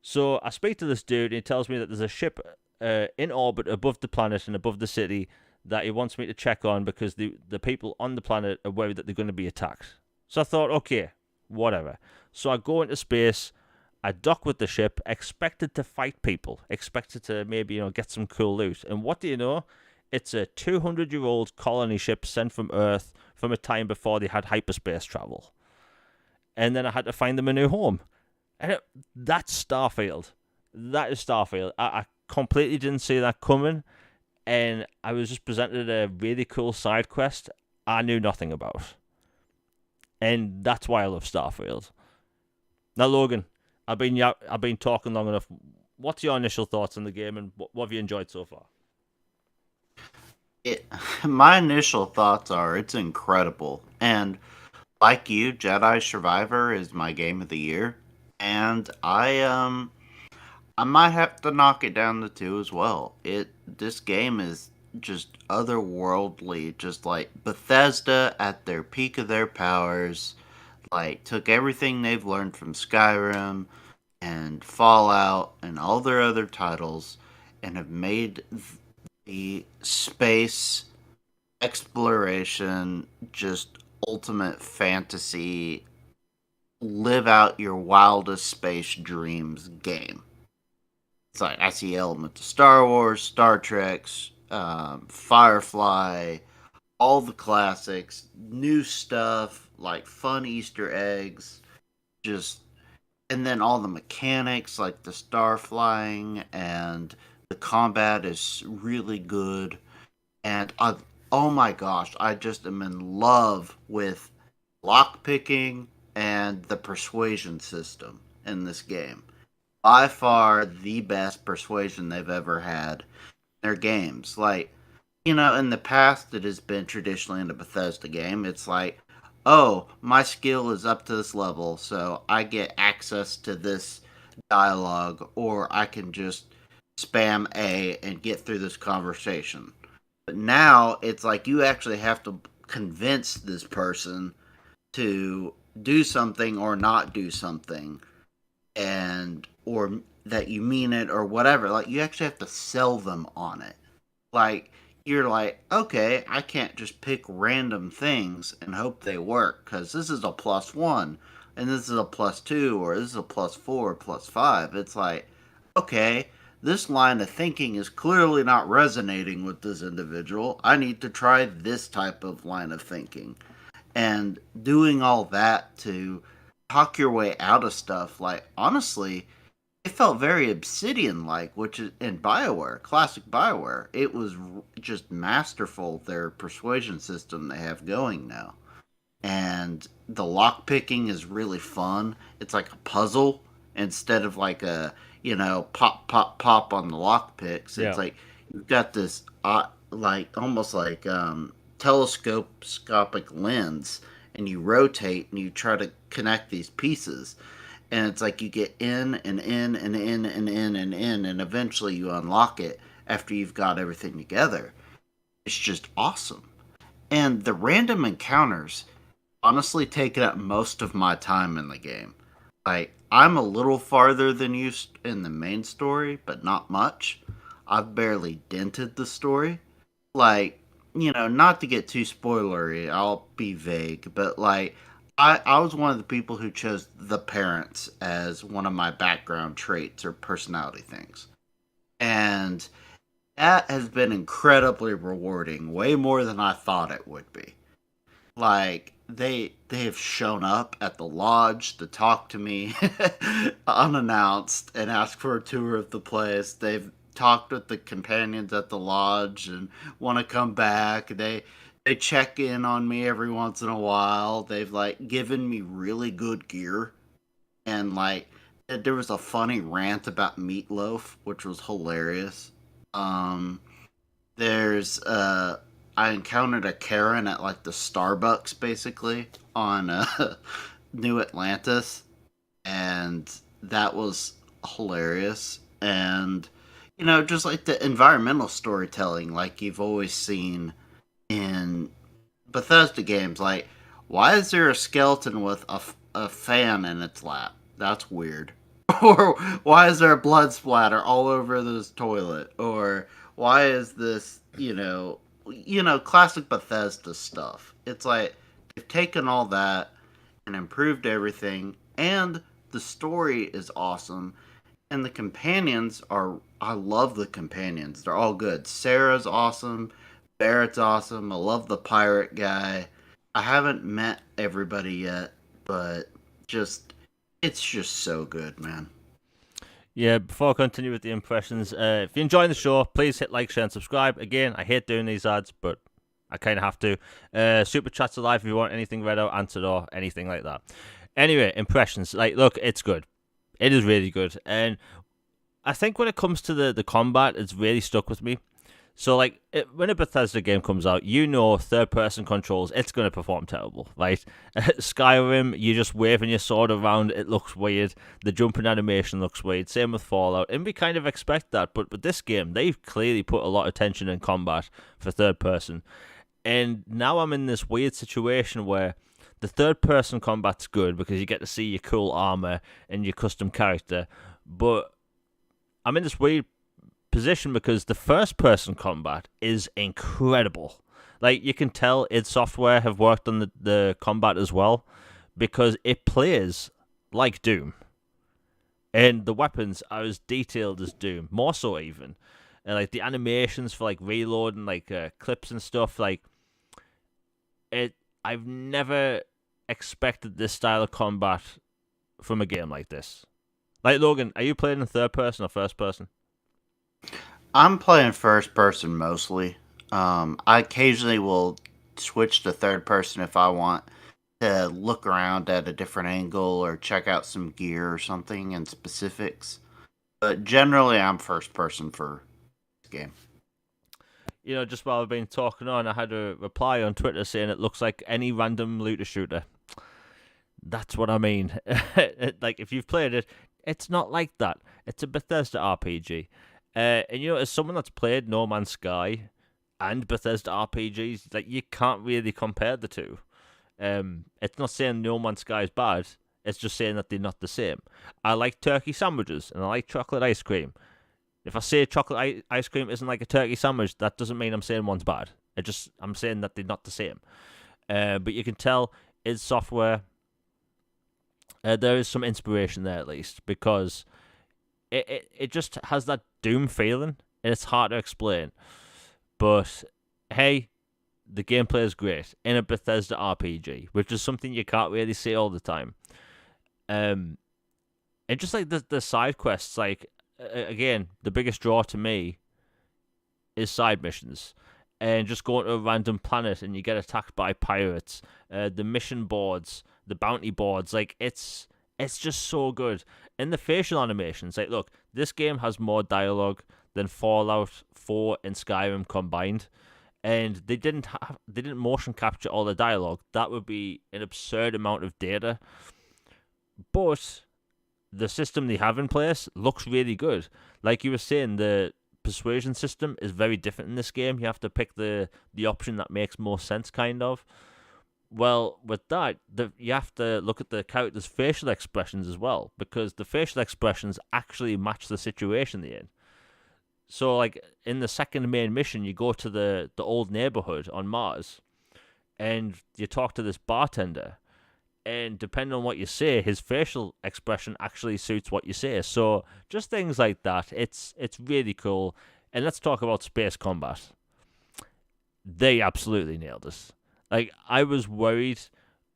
So I speak to this dude, and he tells me that there's a ship in orbit above the planet and above the city that he wants me to check on because the people on the planet are worried that they're going to be attacked. So I thought, okay, whatever. So I go into space, I dock with the ship, expected to fight people, expected to maybe get some cool loot. And what do you know? It's a 200-year-old colony ship sent from Earth from a time before they had hyperspace travel. And then I had to find them a new home. And that's Starfield. That is Starfield. I completely didn't see that coming. And I was just presented a really cool side quest I knew nothing about. And that's why I love Starfield. Now, Logan, I've been talking long enough. What's your initial thoughts on the game, and what have you enjoyed so far? My initial thoughts are it's incredible. And like you, Jedi Survivor is my game of the year. And I might have to knock it down to 2 as well. This game is just otherworldly, just like Bethesda at their peak of their powers. Like took everything they've learned from Skyrim and Fallout and all their other titles and have made the space exploration just ultimate fantasy, live out your wildest space dreams game. It's like I see elements of Star Wars, Star Trek, Firefly, all the classics, new stuff like fun Easter eggs, just and then all the mechanics like the star flying and the combat is really good. And oh my gosh, I just am in love with lock picking and the persuasion system in this game. By far the best persuasion they've ever had in their games. Like, in the past, it has been traditionally in a Bethesda game. It's like, oh, my skill is up to this level, so I get access to this dialogue, or I can just spam A and get through this conversation. But now it's like you actually have to convince this person to do something or not do something, and or that you mean it or whatever. Like you actually have to sell them on it. Like you're like, okay, I can't just pick random things and hope they work because this is a +1 and this is a +2 or this is a +4, +5. It's like, okay, this line of thinking is clearly not resonating with this individual. I need to try this type of line of thinking. And doing all that to talk your way out of stuff, like, honestly, it felt very Obsidian like, which is in BioWare, classic BioWare. It was just masterful, their persuasion system they have going now. And the lock picking is really fun. It's like a puzzle instead of like a, pop, pop, pop on the lock picks. Yeah. It's like you've got this, like, almost like telescopic lens, and you rotate and you try to connect these pieces and it's like you get in and in and in and in and in and eventually you unlock it after you've got everything together. It's just awesome. And the random encounters honestly taken up most of my time in the game. Like I'm a little farther than you in the main story, but not much. I've barely dented the story. Like, not to get too spoilery, I'll be vague, but like I was one of the people who chose the parents as one of my background traits or personality things. And that has been incredibly rewarding, way more than I thought it would be. Like they have shown up at the lodge to talk to me unannounced and ask for a tour of the place. They've talked with the companions at the lodge and want to come back. They check in on me every once in a while. They've like given me really good gear and like there was a funny rant about meatloaf which was hilarious. Um there's I encountered a Karen at like the Starbucks basically on New Atlantis and that was hilarious and just like the environmental storytelling like you've always seen in Bethesda games like why is there a skeleton with a fan in its lap? That's weird. Or why is there a blood splatter all over this toilet? Or why is this, classic Bethesda stuff. It's like they've taken all that and improved everything and the story is awesome and the companions are I love the companions. They're all good. Sarah's awesome. Barrett's awesome. I love the pirate guy. I haven't met everybody yet, but just it's just so good, man. Yeah, before I continue with the impressions, if you're enjoying the show, please hit like, share, and subscribe. Again, I hate doing these ads, but I kind of have to. Super chats are live if you want anything read out, answered, or anything like that. Anyway, impressions. Like, look, it's good. It is really good. And I think when it comes to the combat, it's really stuck with me. So, like, when a Bethesda game comes out, third-person controls, it's going to perform terrible, right? Skyrim, you're just waving your sword around, it looks weird. The jumping animation looks weird. Same with Fallout, and we kind of expect that. But with this game, they've clearly put a lot of attention in combat for third-person. And now I'm in this weird situation where the third-person combat's good because you get to see your cool armor and your custom character, but I'm in this weird position because the first person combat is incredible. Like you can tell id Software have worked on the combat as well because it plays like Doom. And the weapons are as detailed as Doom, more so even. and like the animations for like reloading like clips and stuff. Like it, I've never expected this style of combat from a game like this. Like Logan, are you playing in third person or first person? I'm playing first person mostly. I occasionally will switch to third person if I want to look around at a different angle or check out some gear or something and specifics. But generally, I'm first person for this game. Just while I've been talking on, I had a reply on Twitter saying it looks like any random looter shooter. That's what I mean. Like, if you've played it, it's not like that. It's a Bethesda RPG. And as someone that's played No Man's Sky and Bethesda RPGs, like, you can't really compare the two. It's not saying No Man's Sky is bad. It's just saying that they're not the same. I like turkey sandwiches and I like chocolate ice cream. If I say chocolate ice cream isn't like a turkey sandwich, that doesn't mean I'm saying one's bad. I'm saying that they're not the same. But you can tell id Software. There is some inspiration there at least because it just has that Doom feeling and it's hard to explain. But hey, the gameplay is great in a Bethesda RPG, which is something you can't really see all the time. And just like the side quests, like again, the biggest draw to me is side missions. And just going to a random planet and you get attacked by pirates. The mission boards, the bounty boards, like it's just so good. And the facial animations, like look, this game has more dialogue than Fallout 4 and Skyrim combined. And they didn't motion capture all the dialogue. That would be an absurd amount of data. But the system they have in place looks really good. Like you were saying, the persuasion system is very different in this game. You have to pick the option that makes more sense, kind of. Well, with that, you have to look at the character's facial expressions as well, because the facial expressions actually match the situation they're in. So, like, in the second main mission, you go to the old neighborhood on Mars, and you talk to this bartender, and depending on what you say, his facial expression actually suits what you say. So just things like that. It's really cool. And let's talk about space combat. They absolutely nailed it. Like, I was worried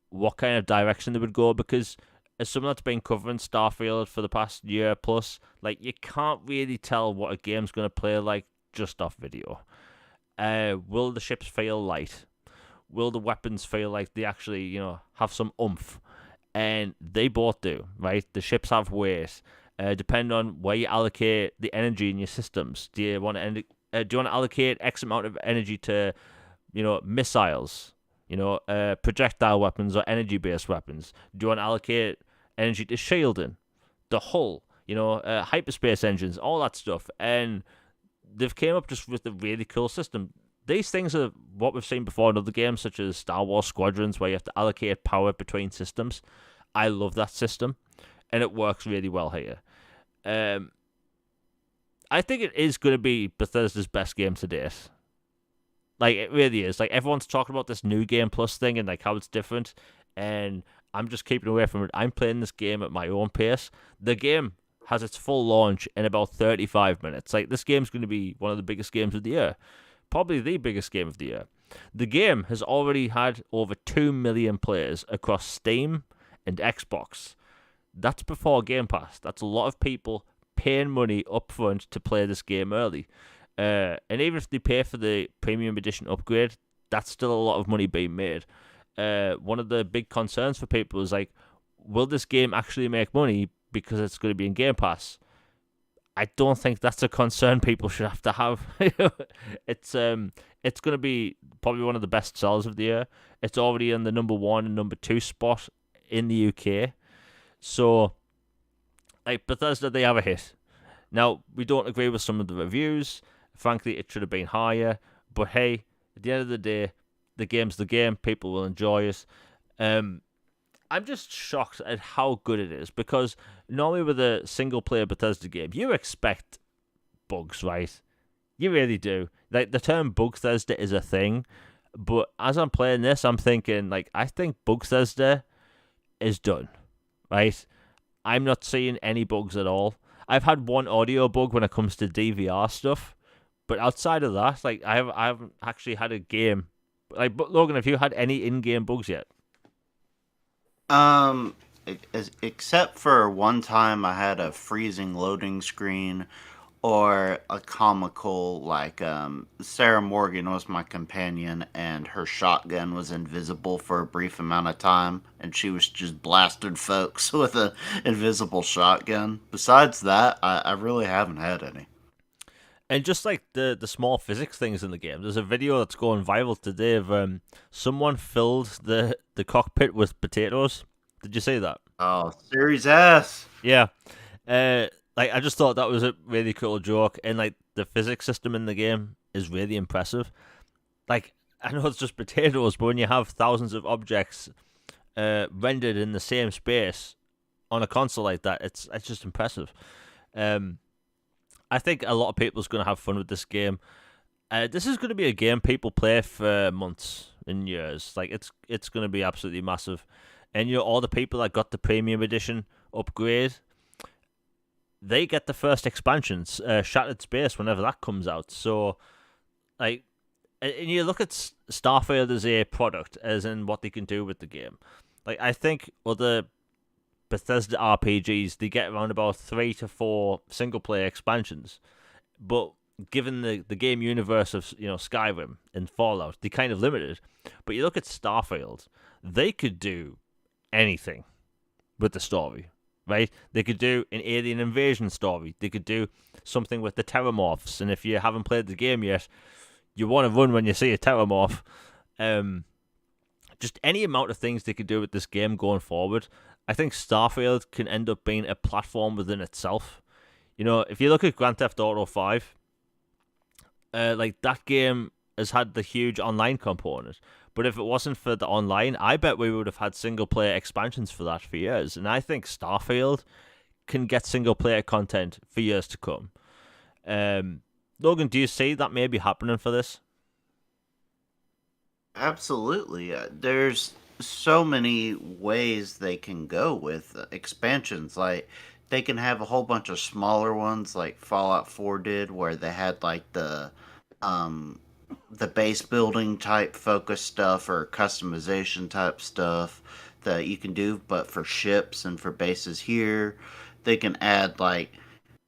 what kind of direction they would go because as someone that's been covering Starfield for the past year plus, like, you can't really tell what a game's going to play like just off video. Will the ships feel light? Will the weapons feel like they actually, have some oomph? And they both do, right? The ships have weight. Depending on where you allocate the energy in your systems. Do you want to allocate X amount of energy to, missiles, projectile weapons or energy-based weapons? Do you want to allocate energy to shielding, the hull, hyperspace engines, all that stuff? And they've came up just with a really cool system. These things are what we've seen before in other games, such as Star Wars Squadrons, where you have to allocate power between systems. I love that system, and it works really well here. I think it is going to be Bethesda's best game to date. Like, it really is. Like, everyone's talking about this new Game Plus thing and, like, how it's different, and I'm just keeping away from it. I'm playing this game at my own pace. The game has its full launch in about 35 minutes. Like, this game's going to be one of the biggest games of the year. Probably the biggest game of the year. The game has already had over 2 million players across Steam and Xbox. That's before Game Pass. That's a lot of people paying money upfront to play this game early. And even if they pay for the premium edition upgrade, that's still a lot of money being made. One of the big concerns for people is like, will this game actually make money because it's going to be in Game Pass? I don't think that's a concern people should have to have. It's going to be probably one of the best sellers of the year. It's already in the number 1 and number 2 spot in the UK. So, like, Bethesda, they have a hit. Now, we don't agree with some of the reviews. Frankly, it should have been higher. But hey, at the end of the day, the game's the game. People will enjoy it. I'm just shocked at how good it is because normally with a single-player Bethesda game, you expect bugs, right? You really do. Like, the term Bugthesda is a thing, but as I'm playing this, I'm thinking, like, I think Bugthesda is done, right? I'm not seeing any bugs at all. I've had one audio bug when it comes to DVR stuff, But outside of that, like I haven't actually had a game. Like, but Logan, have you had any in-game bugs yet? Um, except for one time I had a freezing loading screen or a comical Sarah Morgan was my companion and her shotgun was invisible for a brief amount of time and she was just blasting folks with a invisible shotgun. Besides that, I really haven't had any. And just like the small physics things in the game, there's a video that's going viral today of someone filled the cockpit with potatoes. Did you see that? Oh, Series S. Yeah. Uh, like I just thought that was a really cool joke, and like the physics system in the game is really impressive. Like I know it's just potatoes, but when you have thousands of objects rendered in the same space on a console like that, it's just impressive. Um, I think a lot of people's going to have fun with this game. This is going to be a game people play for months and years. Like it's going to be absolutely massive. And all the people that got the premium edition upgrade, they get the first expansions, Shattered Space, whenever that comes out. So like, and you look at Starfield as a product, as in what they can do with the game. Like I think other Bethesda RPGs, they get around about 3 to 4 single player expansions, but given the game universe of Skyrim and Fallout, they kind of limited. But you look at Starfield, they could do anything with the story, right? They could do an alien invasion story. They could do something with the Terramorphs, and if you haven't played the game yet, you want to run when you see a Terramorph. Just any amount of things they could do with this game going forward. I think Starfield can end up being a platform within itself. If you look at Grand Theft Auto 5, like that game has had the huge online component. But if it wasn't for the online, I bet we would have had single player expansions for that for years. And I think Starfield can get single player content for years to come. Logan, do you see that maybe happening for this? Absolutely. There's so many ways they can go with expansions. Like, they can have a whole bunch of smaller ones, like Fallout 4 did, where they had like um, the base building type focus stuff or customization type stuff that you can do, but for ships and for bases here. They can add like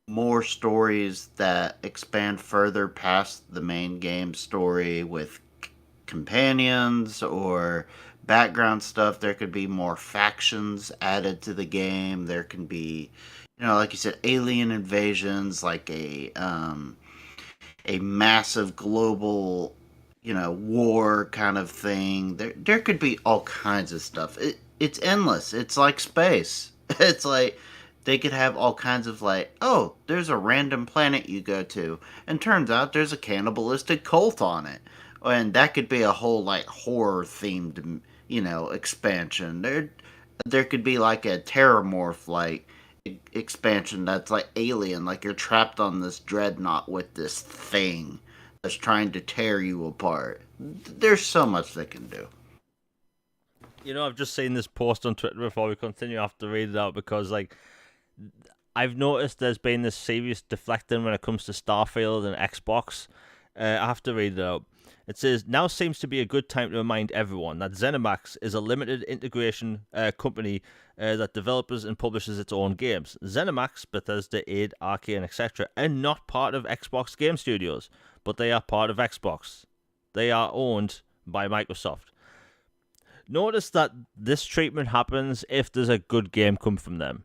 more stories that expand further past the main game story with companions or background stuff. There could be more factions added to the game. There can be, like you said, alien invasions, like a massive global, war kind of thing. There could be all kinds of stuff. It's endless. It's like space. It's like they could have all kinds of like, oh, there's a random planet you go to, and turns out there's a cannibalistic cult on it, and that could be a whole like horror themed, expansion. There could be like a terramorph like expansion that's like alien, like you're trapped on this dreadnought with this thing that's trying to tear you apart. There's so much they can do. I've just seen this post on Twitter before we continue. I have to read it out because, like, I've noticed there's been this serious deflecting when it comes to Starfield and Xbox. I have to read it out. It says, now seems to be a good time to remind everyone that ZeniMax is a limited integration company that developers and publishes its own games. ZeniMax, Bethesda, id, Arcane, etc. are not part of Xbox Game Studios, but they are part of Xbox. They are owned by Microsoft. Notice that this treatment happens if there's a good game come from them.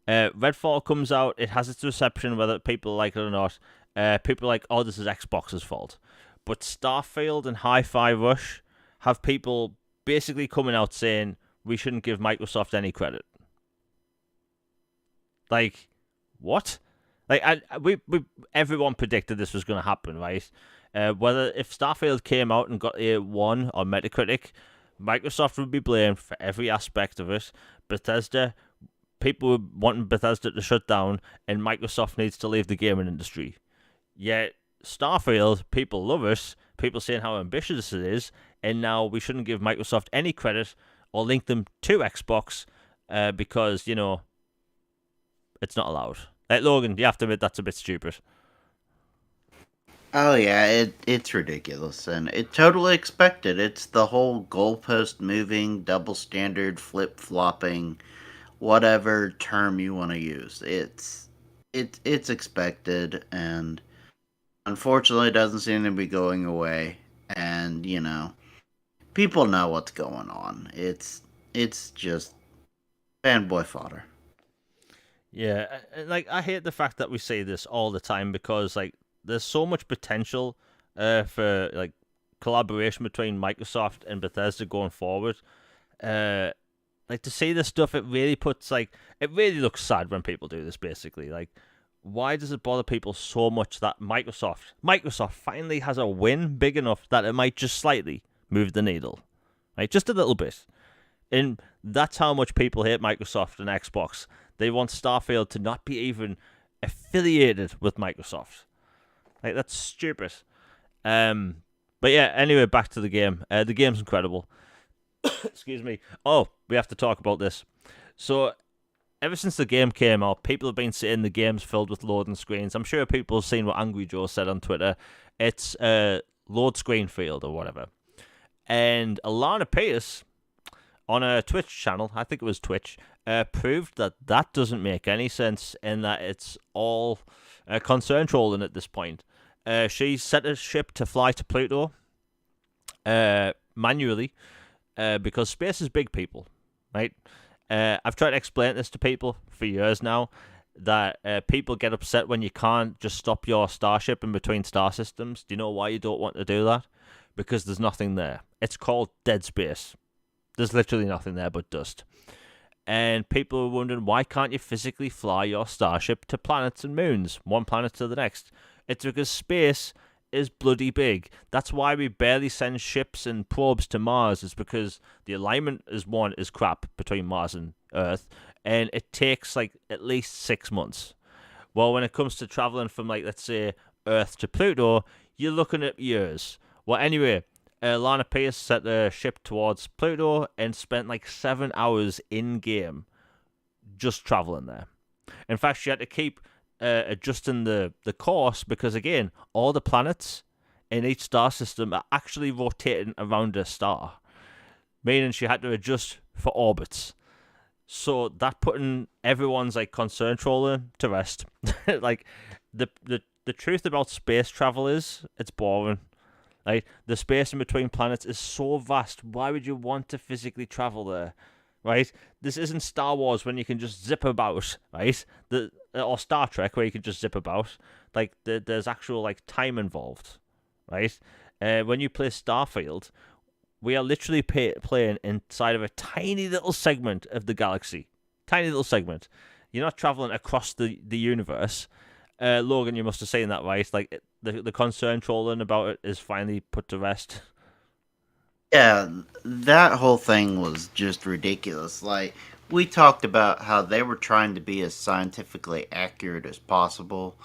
Redfall comes out, it has its reception, whether people like it or not. People are like, oh, this is Xbox's fault. But Starfield and Hi-Fi Rush have people basically coming out saying we shouldn't give Microsoft any credit. Like, what? Like, we everyone predicted this was going to happen, right? Whether if Starfield came out and got a 1 on Metacritic, Microsoft would be blamed for every aspect of it. Bethesda, people were wanting Bethesda to shut down, and Microsoft needs to leave the gaming industry. Yet Starfield, people love it. People saying how ambitious it is, and now we shouldn't give Microsoft any credit or link them to Xbox because it's not allowed. Logan, you have to admit that's a bit stupid. Oh yeah, it's ridiculous and it totally expected. It's the whole goalpost moving, double standard, flip flopping, whatever term you want to use. It's expected and unfortunately it doesn't seem to be going away. And people know what's going on. It's just fanboy fodder. Yeah, like I hate the fact that we say this all the time because like there's so much potential for like collaboration between Microsoft and Bethesda going forward. Uh, like to see this stuff, it really puts like it really looks sad when people do this. Basically, like why does it bother people so much that Microsoft finally has a win big enough that it might just slightly move the needle, right? Just a little bit. And that's how much people hate Microsoft and Xbox. They want Starfield to not be even affiliated with Microsoft. Like that's stupid. Um, but yeah. Anyway, back to the game. The game's incredible. Excuse me. Oh, we have to talk about this. So, ever since the game came out, people have been saying the game's filled with loading screens. I'm sure people have seen what Angry Joe said on Twitter. It's load screen field or whatever. And Alana Pierce on a Twitch channel, I think it was Twitch, proved that that doesn't make any sense and that it's all concern trolling at this point. She set a ship to fly to Pluto manually because space is big, people, right? I've tried to explain this to people for years now that people get upset when you can't just stop your starship in between star systems. Do you know why you don't want to do that? Because there's nothing there. It's called dead space. There's literally nothing there but dust. And people are wondering, why can't you physically fly your starship to planets and moons, one planet to the next? It's because space is bloody big. That's why we barely send ships and probes to Mars, is because the alignment is crap between Mars and Earth, and it takes like at least 6 months. Well, when it comes to traveling from like, let's say, Earth to Pluto, you're looking at years. Well, anyway, Lana Pierce set the ship towards Pluto and spent like 7 hours in game just traveling there. In fact, she had to keep adjusting the course because, again, all the planets in each star system are actually rotating around a star, meaning she had to adjust for orbits. So that putting everyone's like concern trolling to rest. Like the truth about space travel is it's boring. Like the space in between planets is so vast. Why would you want to physically travel there? Right? This isn't Star Wars when you can just zip about, right? Or Star Trek where you can just zip about. Like there's actual like time involved, right? When you play Starfield, we are literally playing inside of a tiny little segment of the galaxy. Tiny little segment. You're not traveling across the universe. Logan, you must have seen that, right? Like the concern trolling about it is finally put to rest. Yeah, that whole thing was just ridiculous. Like we talked about how they were trying to be as scientifically accurate as possible,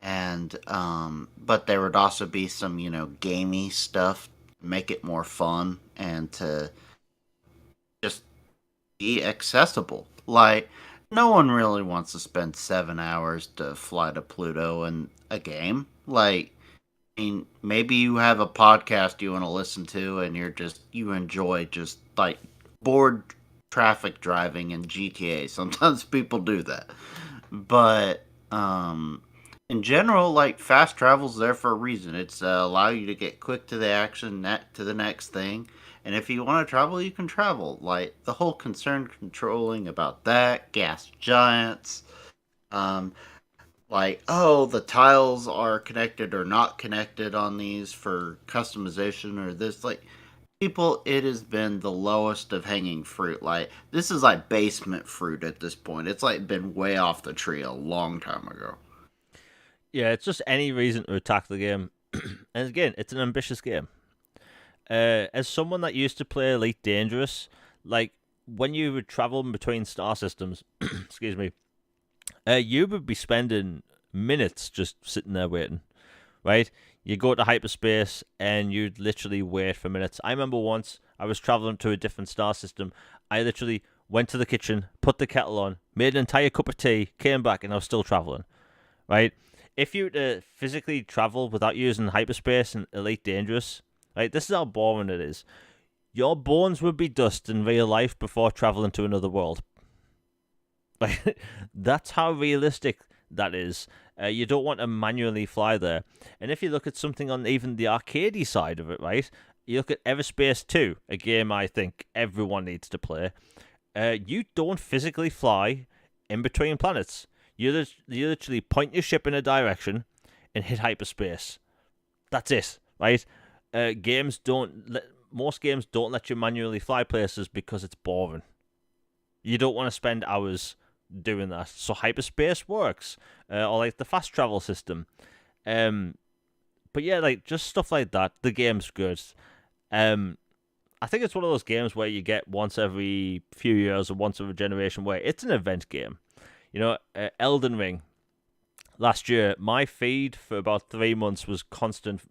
and but there would also be some gamey stuff to make it more fun and to just be accessible. Like no one really wants to spend 7 hours to fly to Pluto in a game. Like I mean, maybe you have a podcast you want to listen to, and you enjoy just like bored traffic driving in GTA. Sometimes people do that, but in general, like fast travel's there for a reason. It's allow you to get quick to the action, to the next thing, and if you want to travel, you can travel. Like the whole concern controlling about that, gas giants, um, like oh the tiles are connected or not connected on these for customization or this like people it has been the lowest of hanging fruit. Like this is like basement fruit at this point. It's like been way off the tree a long time ago. Yeah, it's just any reason to attack the game. And again, it's an ambitious game. As someone that used to play Elite Dangerous, like when you would travel between star systems, excuse me, you would be spending minutes just sitting there waiting, right? You go to hyperspace and you'd literally wait for minutes. I remember once I was traveling to a different star system. I literally went to the kitchen, put the kettle on, made an entire cup of tea, came back, and I was still traveling, right? if you were to physically travel without using hyperspace and Elite Dangerous, right, this is how boring it is. Your bones would be dust in real life before traveling to another world. Like, that's how realistic that is. You don't want to manually fly there. And if you look at something on even the arcadey side of it, right? You look at Everspace 2, a game I think everyone needs to play. You don't physically fly in between planets. You literally point your ship in a direction and hit hyperspace. That's it, right? Games don't let, most games don't let you manually fly places because it's boring. You don't want to spend hours doing that. So hyperspace works, or like the fast travel system. Um, but yeah, like just stuff like that. The game's good. Um, I think it's one of those games where you get once every few years or once every generation where it's an event game. Elden Ring last year, my feed for about 3 months was constant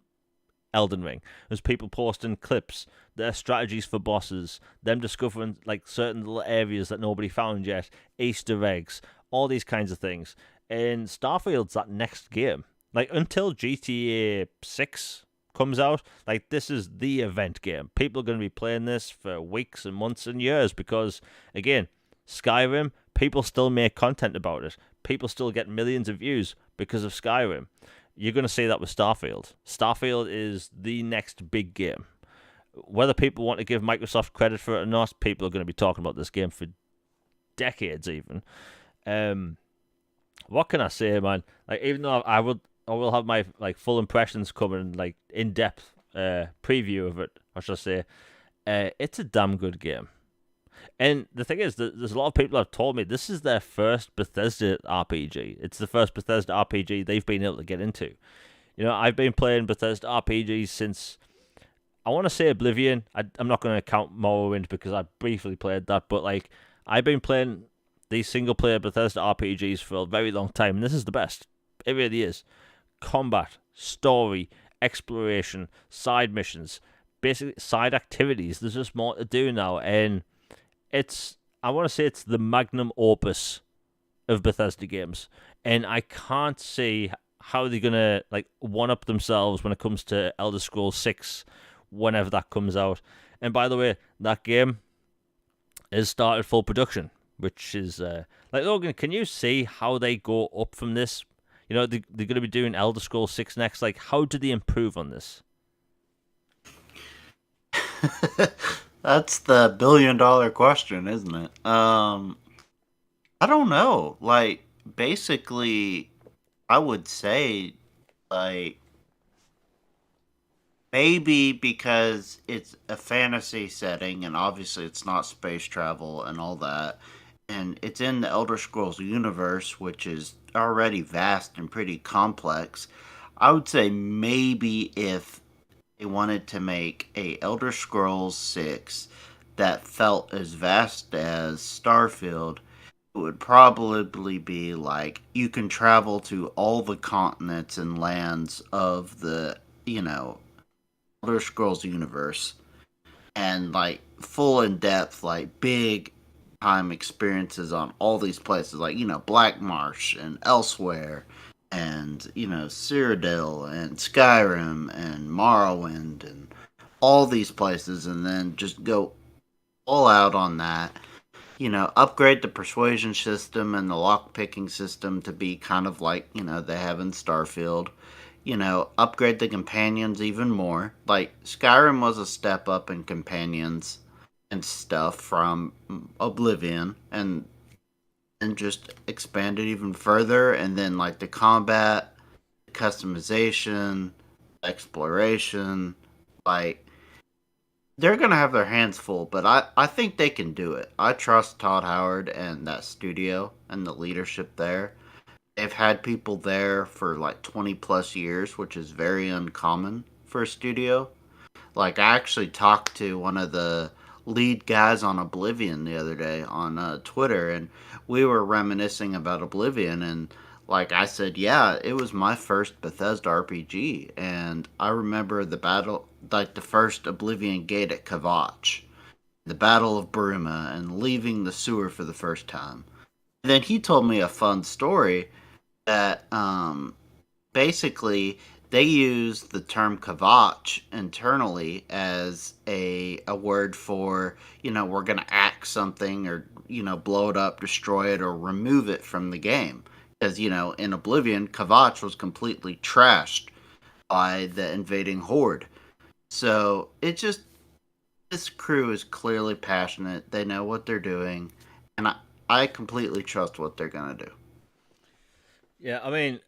Elden Ring. There's people posting clips, their strategies for bosses, them discovering like certain little areas that nobody found yet, Easter eggs, all these kinds of things. And Starfield's that next game. Like until GTA 6 comes out, like this is the event game. People are going to be playing this for weeks and months and years because again, Skyrim, people still make content about it. People still get millions of views because of Skyrim. You're going to see that with Starfield. Starfield is the next big game. Whether people want to give Microsoft credit for it or not, people are going to be talking about this game for decades, even. Um, what can I say, man? Like, even though I will have my like full impressions coming, like in depth preview of it, I should say. It's a damn good game. And the thing is, that there's a lot of people have told me this is their first Bethesda RPG. It's the first Bethesda RPG they've been able to get into. I've been playing Bethesda RPGs since, I want to say Oblivion. I'm not going to count Morrowind because I briefly played that, but like I've been playing these single player Bethesda RPGs for a very long time, and this is the best. It really is. Combat, story, exploration, side missions, basically side activities. There's just more to do now, and I want to say it's the magnum opus of Bethesda games, and I can't see how they're gonna like one up themselves when it comes to Elder Scrolls 6 whenever that comes out. And by the way, that game has started full production, which is like Logan. Can you see how they go up from this? They're going to be doing Elder Scrolls 6 next. Like, how do they improve on this? That's the billion-dollar question, isn't it? I don't know. Like, basically, I would say, like, maybe because it's a fantasy setting, and obviously it's not space travel and all that, and it's in the Elder Scrolls universe, which is already vast and pretty complex. I would say maybe if they wanted to make a Elder Scrolls 6 that felt as vast as Starfield, it would probably be like you can travel to all the continents and lands of the, you know, Elder Scrolls universe and like full in depth, like big time experiences on all these places, like, Black Marsh and elsewhere, and, Cyrodiil and Skyrim and Morrowind and all these places, and then just go all out on that. Upgrade the persuasion system and the lock picking system to be kind of like, they have in Starfield. Upgrade the companions even more. Like, Skyrim was a step up in companions and stuff from Oblivion, and just expand it even further. And then, like, the combat, customization, exploration, like, they're gonna have their hands full, but I think they can do it. I trust Todd Howard and that studio and the leadership there. They've had people there for like 20 plus years, which is very uncommon for a studio. Like, I actually talked to one of the lead guys on Oblivion the other day on Twitter, and we were reminiscing about Oblivion. And like I said, yeah, it was my first Bethesda RPG, and I remember the battle, like the first Oblivion gate at Kavach, the Battle of Bruma, and leaving the sewer for the first time. And then he told me a fun story that basically they use the term kvatch internally as a word for, we're going to axe something, or blow it up, destroy it, or remove it from the game. Because in Oblivion, kvatch was completely trashed by the invading horde. So it just, this crew is clearly passionate. They know what they're doing, and I completely trust what they're gonna do. Yeah, I mean,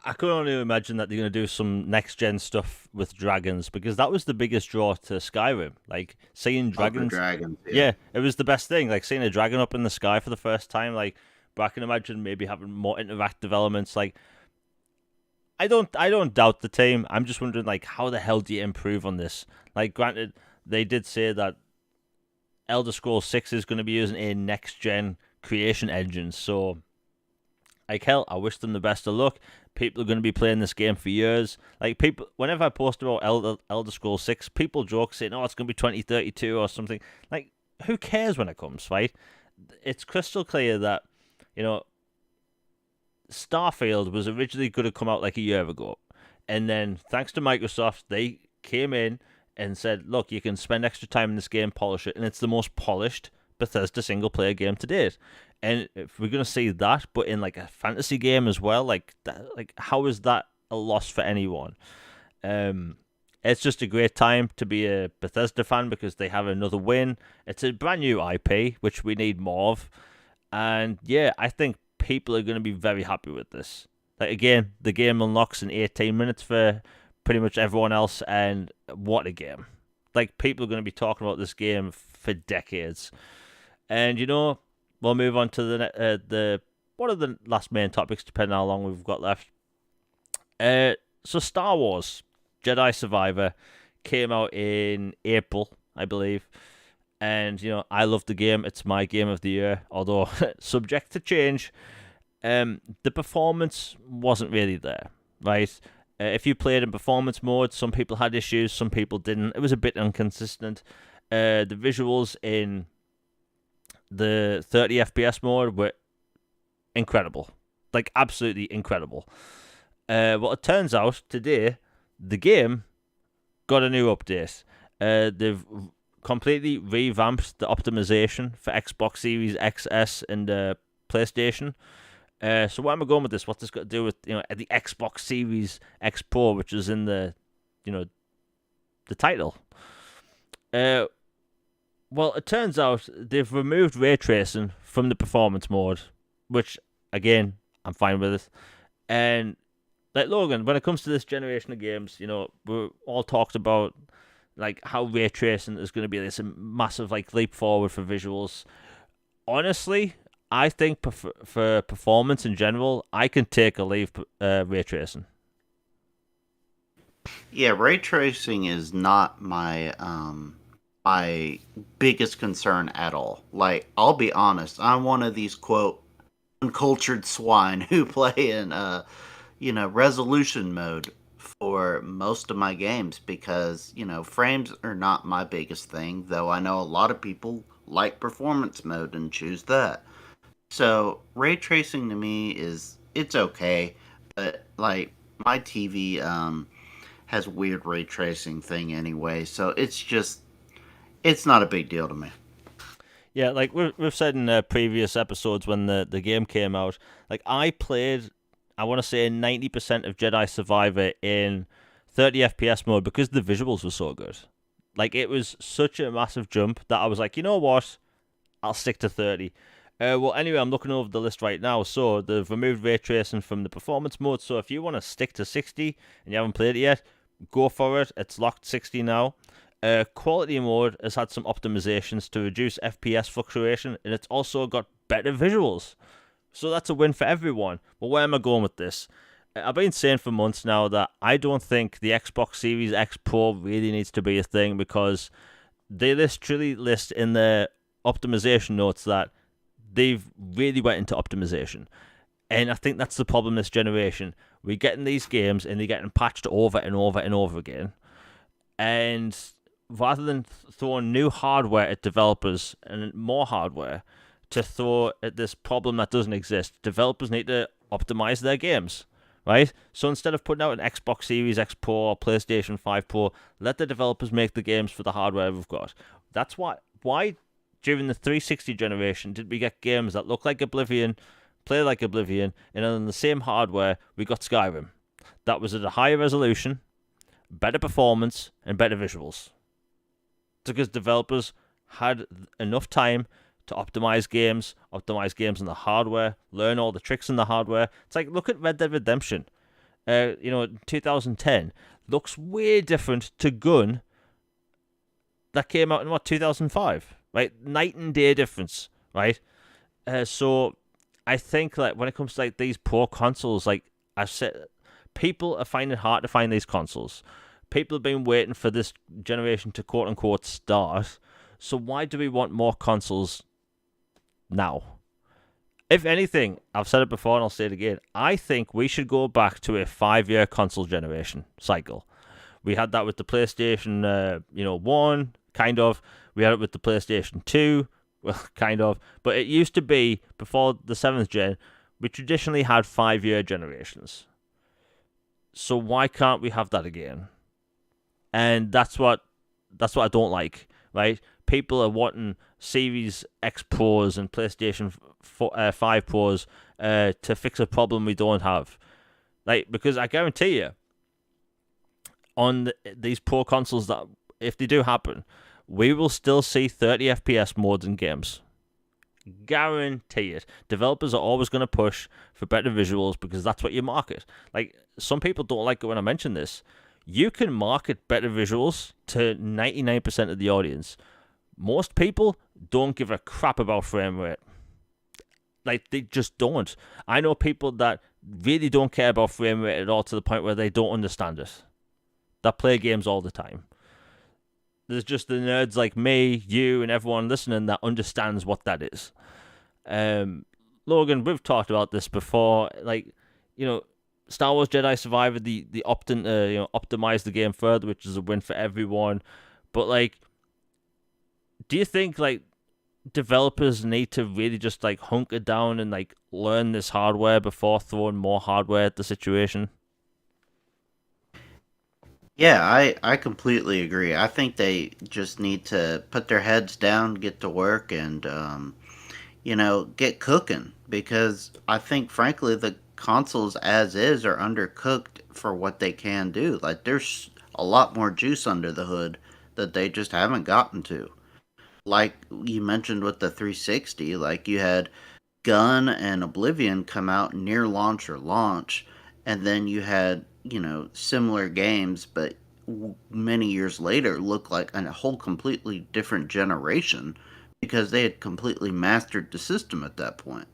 I could only imagine that they're going to do some next gen stuff with dragons because that was the biggest draw to Skyrim. Like seeing Love the dragons, dragons, yeah. yeah, it was the best thing. Like seeing a dragon up in the sky for the first time. Like, but I can imagine maybe having more interactive elements. Like, I don't doubt the team. I'm just wondering, like, how the hell do you improve on this? Like, granted, they did say that Elder Scrolls 6 is going to be using a next gen creation engine, so like hell, I wish them the best of luck. People are going to be playing this game for years. Like people, whenever I post about Elder Scrolls 6, people joke saying, "Oh, it's going to be 2032 or something." Like, who cares when it comes, right? It's crystal clear that you know Starfield was originally going to come out like a year ago, and then thanks to Microsoft, they came in and said, "Look, you can spend extra time in this game, polish it, and it's the most polished Bethesda single player game to date." And if we're gonna see that, but in like a fantasy game as well, like that, like how is that a loss for anyone? Um, it's just a great time to be a Bethesda fan because they have another win. It's a brand new IP, which we need more of. And yeah, I think people are going to be very happy with this. Like again, the game unlocks in 18 minutes for pretty much everyone else, and what a game! Like people are going to be talking about this game for decades. And we'll move on to the one of the last main topics, depending on how long we've got left. So Star Wars Jedi Survivor came out in April, I believe. And I love the game. It's my game of the year, although subject to change. The performance wasn't really there, right? If you played in performance mode, some people had issues, some people didn't. It was a bit inconsistent. The visuals in the 30 FPS mode were incredible, like absolutely incredible. Well, it turns out today the game got a new update. They've completely revamped the optimization for Xbox Series XS and PlayStation. So where am I going with this? What's this got to do with the Xbox Series X Pro, which is in the the title? Well, it turns out they've removed ray tracing from the performance mode, which again I'm fine with it. And like Logan, when it comes to this generation of games, we're all talked about like how ray tracing is going to be this massive like leap forward for visuals. Honestly, I think for performance in general, I can take a leave ray tracing. Yeah, ray tracing is not my biggest concern at all. Like, I'll be honest, I'm one of these quote uncultured swine who play in resolution mode for most of my games because frames are not my biggest thing. Though I know a lot of people like performance mode and choose that. So ray tracing to me is it's okay, but like my TV has weird ray tracing thing anyway, so it's not a big deal to me. Yeah, like we've said in previous episodes when the game came out, like I played, I want to say 90% of Jedi Survivor in 30 FPS mode because the visuals were so good. Like it was such a massive jump that I was like, you know what, I'll stick to 30. Well, anyway, I'm looking over the list right now. So they've removed ray tracing from the performance mode. So if you want to stick to 60 and you haven't played it yet, go for it. It's locked 60 now. Quality mode has had some optimizations to reduce FPS fluctuation, and it's also got better visuals. So that's a win for everyone. But where am I going with this? I've been saying for months now that I don't think the Xbox Series X Pro really needs to be a thing because they literally list in their optimization notes that they've really went into optimization. And I think that's the problem this generation. We're getting these games and they're getting patched over and over and over again. And rather than throwing new hardware at developers and more hardware to throw at this problem that doesn't exist, developers need to optimize their games. right? So instead of putting out an Xbox Series X Pro or PlayStation 5 Pro, let the developers make the games for the hardware we've got. That's why during the 360 generation did we get games that look like Oblivion, play like Oblivion, and on the same hardware we got Skyrim. That was at a higher resolution, better performance, and better visuals. It's because developers had enough time to optimize games in the hardware, learn all the tricks in the hardware. It's like, look at Red Dead Redemption. 2010 looks way different to Gun that came out in 2005, right? Night and day difference, right? So I think like when it comes to like these pro consoles, like I said, people are finding it hard to find these consoles. People have been waiting for this generation to quote unquote start. So why do we want more consoles now? If anything, I've said it before and I'll say it again, I think we should go back to a 5-year console generation cycle. We had that with the PlayStation 1, kind of. We had it with the PlayStation 2, well, kind of. But it used to be, before the 7th gen, we traditionally had 5-year generations. So why can't we have that again? And that's what I don't like, right? People are wanting Series X Pros and PlayStation 5 Pros to fix a problem we don't have. Like, because I guarantee you, on these Pro consoles, that if they do happen, we will still see 30 FPS modes in games. Guarantee it. Developers are always going to push for better visuals because that's what you market. Like, some people don't like it when I mention this. You can market better visuals to 99% of the audience. Most people don't give a crap about frame rate. Like, they just don't. I know people that really don't care about frame rate at all, to the point where they don't understand it. That play games all the time. There's just the nerds like me, you, and everyone listening that understands what that is. Logan, we've talked about this before. Like, Star Wars Jedi Survivor, the optimize the game further, which is a win for everyone. But like, do you think like developers need to really just like hunker down and like learn this hardware before throwing more hardware at the situation? Yeah, I completely agree. I think they just need to put their heads down, get to work, and get cooking. Because I think, frankly, the consoles as is are undercooked for what they can do. Like, there's a lot more juice under the hood that they just haven't gotten to. Like you mentioned with the 360, like you had Gun and Oblivion come out near launch or launch, and then you had similar games, but many years later look like a whole completely different generation because they had completely mastered the system at that point.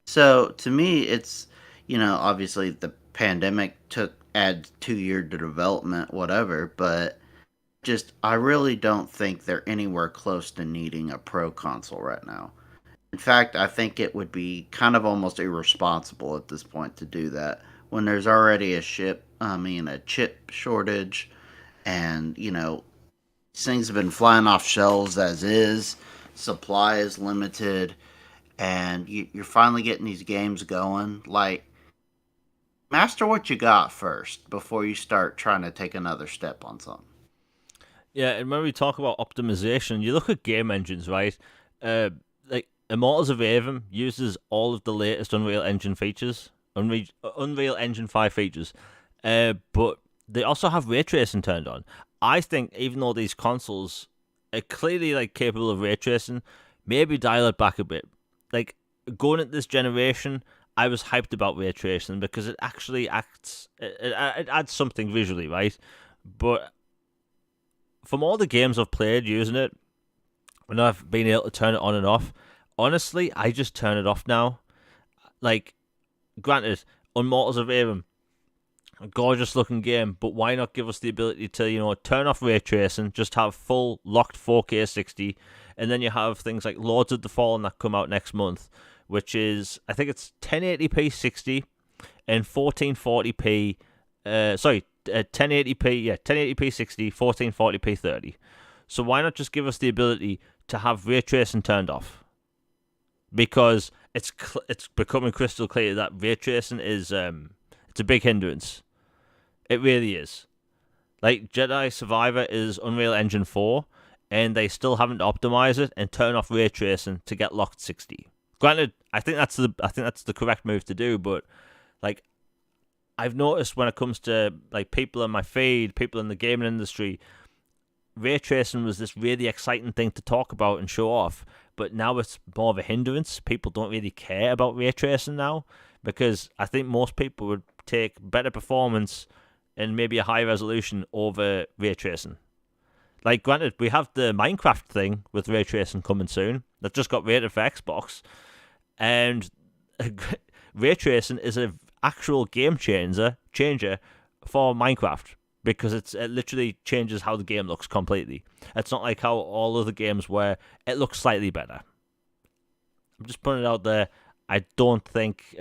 So to me, it's obviously the pandemic took adds 2 year to development, whatever, but just I really don't think they're anywhere close to needing a pro console right now. In fact, I think it would be kind of almost irresponsible at this point to do that when there's already a chip shortage, and things have been flying off shelves as is. Supply is limited, and you're finally getting these games going. Like, master what you got first before you start trying to take another step on something. Yeah, and when we talk about optimization, you look at game engines, right? Like Immortals of Aven uses all of the latest Unreal Engine features, Unreal Engine 5 features, but they also have ray tracing turned on. I think even though these consoles are clearly like capable of ray tracing, maybe dial it back a bit. Like, going at this generation, I was hyped about ray tracing because it actually it adds something visually, right? But from all the games I've played using it, and I've been able to turn it on and off, honestly, I just turn it off now. Like, granted, Immortals of Aven, a gorgeous looking game, but why not give us the ability to, turn off ray tracing, just have full locked 4K 60, and then you have things like Lords of the Fallen that come out next month, which is, I think it's 1080p 60 and 1440p, 1080p, 1080p 60, 1440p 30. So why not just give us the ability to have ray tracing turned off? Because it's becoming crystal clear that ray tracing is It's a big hindrance. It really is. Like, Jedi Survivor is Unreal Engine 4, and they still haven't optimized it and turn off ray tracing to get locked 60. Granted, I think that's the correct move to do, but like, I've noticed when it comes to like people in my feed, people in the gaming industry, ray tracing was this really exciting thing to talk about and show off, but now it's more of a hindrance. People don't really care about ray tracing now because I think most people would take better performance and maybe a high resolution over ray tracing. Like, granted, we have the Minecraft thing with ray tracing coming soon that just got rated for Xbox, and ray tracing is an actual game changer for Minecraft because it literally changes how the game looks completely. It's not like how all other games where it looks slightly better. I'm just putting it out there. I don't think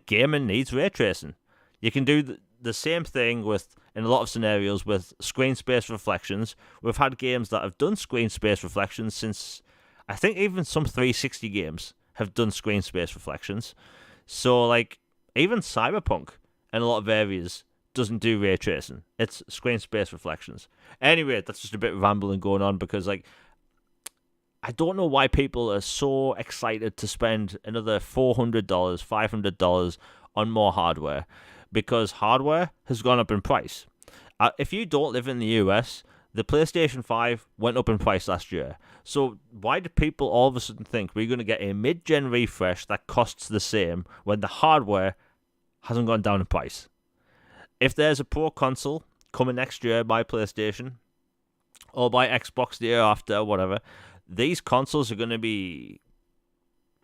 gaming needs ray tracing. You can do the same thing with in a lot of scenarios with screen space reflections. We've had games that have done screen space reflections since I think even some 360 games have done screen space reflections. So like even Cyberpunk in a lot of areas doesn't do ray tracing. It's screen space reflections. Anyway, that's just a bit of rambling going on because like I don't know why people are so excited to spend another $400, $500 on more hardware because hardware has gone up in price. If you don't live in the US, the PlayStation 5 went up in price last year. So why do people all of a sudden think we're going to get a mid-gen refresh that costs the same when the hardware hasn't gone down in price? If there's a Pro console coming next year by PlayStation or by Xbox the year after or whatever, these consoles are going to be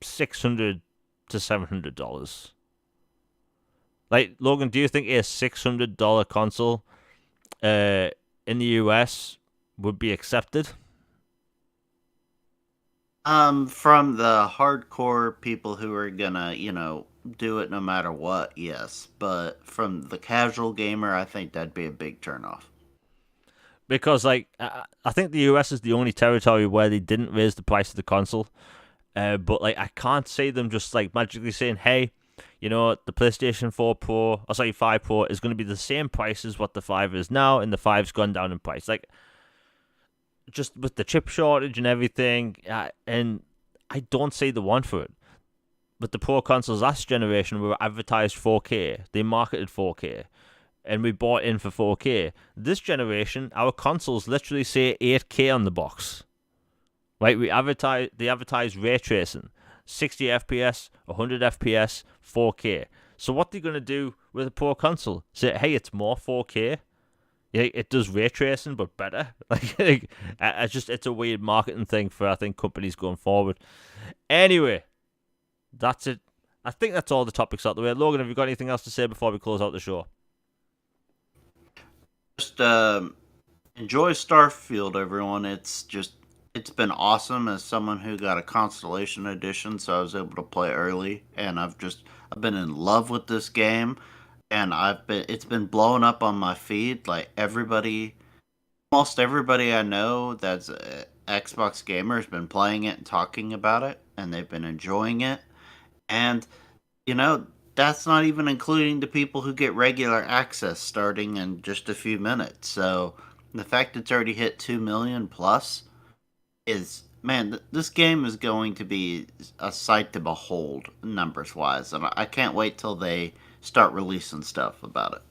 $600 to $700. Like, Logan, do you think a $600 console in the US would be accepted? From the hardcore people who are gonna, do it no matter what, yes. But from the casual gamer, I think that'd be a big turnoff. Because, like, I think the US is the only territory where they didn't raise the price of the console. But, like, I can't see them just, like, magically saying, hey, the PlayStation 4 Pro, 5 Pro is going to be the same price as what the 5 is now, and the 5's gone down in price. Like, just with the chip shortage and everything, and I don't see the want for it. But the Pro consoles last generation were advertised 4K. They marketed 4K. And we bought in for 4K. This generation, our consoles literally say 8K on the box. Right? They advertise ray tracing. 60 FPS, 100 FPS, 4K. So what they're going to do with a Pro console? Say, hey, it's more 4K. Yeah, it does ray tracing, but better. It's a weird marketing thing for, I think, companies going forward. Anyway, that's it. I think that's all the topics out the way. Logan, have you got anything else to say before we close out the show? Just enjoy Starfield, everyone. It's been awesome as someone who got a Constellation edition, so I was able to play early, and I've been in love with this game, and it's been blowing up on my feed. Like almost everybody I know that's a Xbox gamer has been playing it and talking about it, and they've been enjoying it. And that's not even including the people who get regular access starting in just a few minutes. So the fact it's already hit 2 million plus is, man, this game is going to be a sight to behold numbers wise, and I can't wait till they start releasing stuff about it.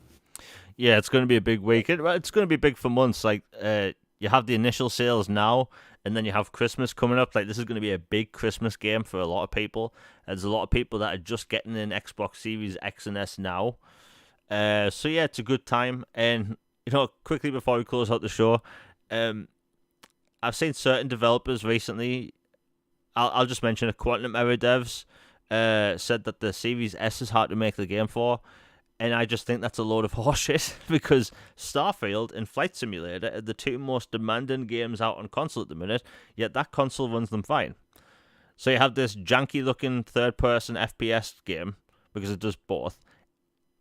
Yeah, it's going to be a big week. It's going to be big for months. Like, you have the initial sales now, and then you have Christmas coming up. Like, this is going to be a big Christmas game for a lot of people. There's a lot of people that are just getting an Xbox Series X and S now. So yeah, it's a good time. And quickly before we close out the show, I've seen certain developers recently. I'll just mention a Quantum Error devs said that the Series S is hard to make the game for. And I just think that's a load of horseshit because Starfield and Flight Simulator are the two most demanding games out on console at the minute, yet that console runs them fine. So you have this janky-looking third-person FPS game, because it does both.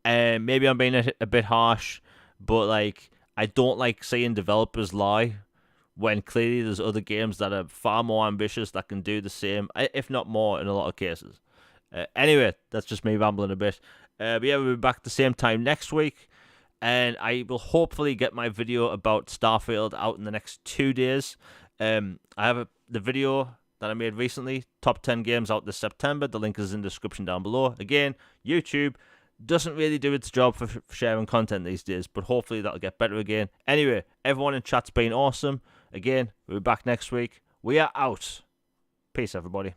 And maybe I'm being a bit harsh, but like I don't like seeing developers lie when clearly there's other games that are far more ambitious that can do the same, if not more, in a lot of cases. Anyway, that's just me rambling a bit. But yeah, we'll be back at the same time next week. And I will hopefully get my video about Starfield out in the next 2 days. I have the video that I made recently, top 10 games out this September. The link is in the description down below. Again, YouTube doesn't really do its job for sharing content these days, but hopefully that'll get better again. Anyway, everyone in chat's been awesome. Again, we'll be back next week. We are out. Peace, everybody.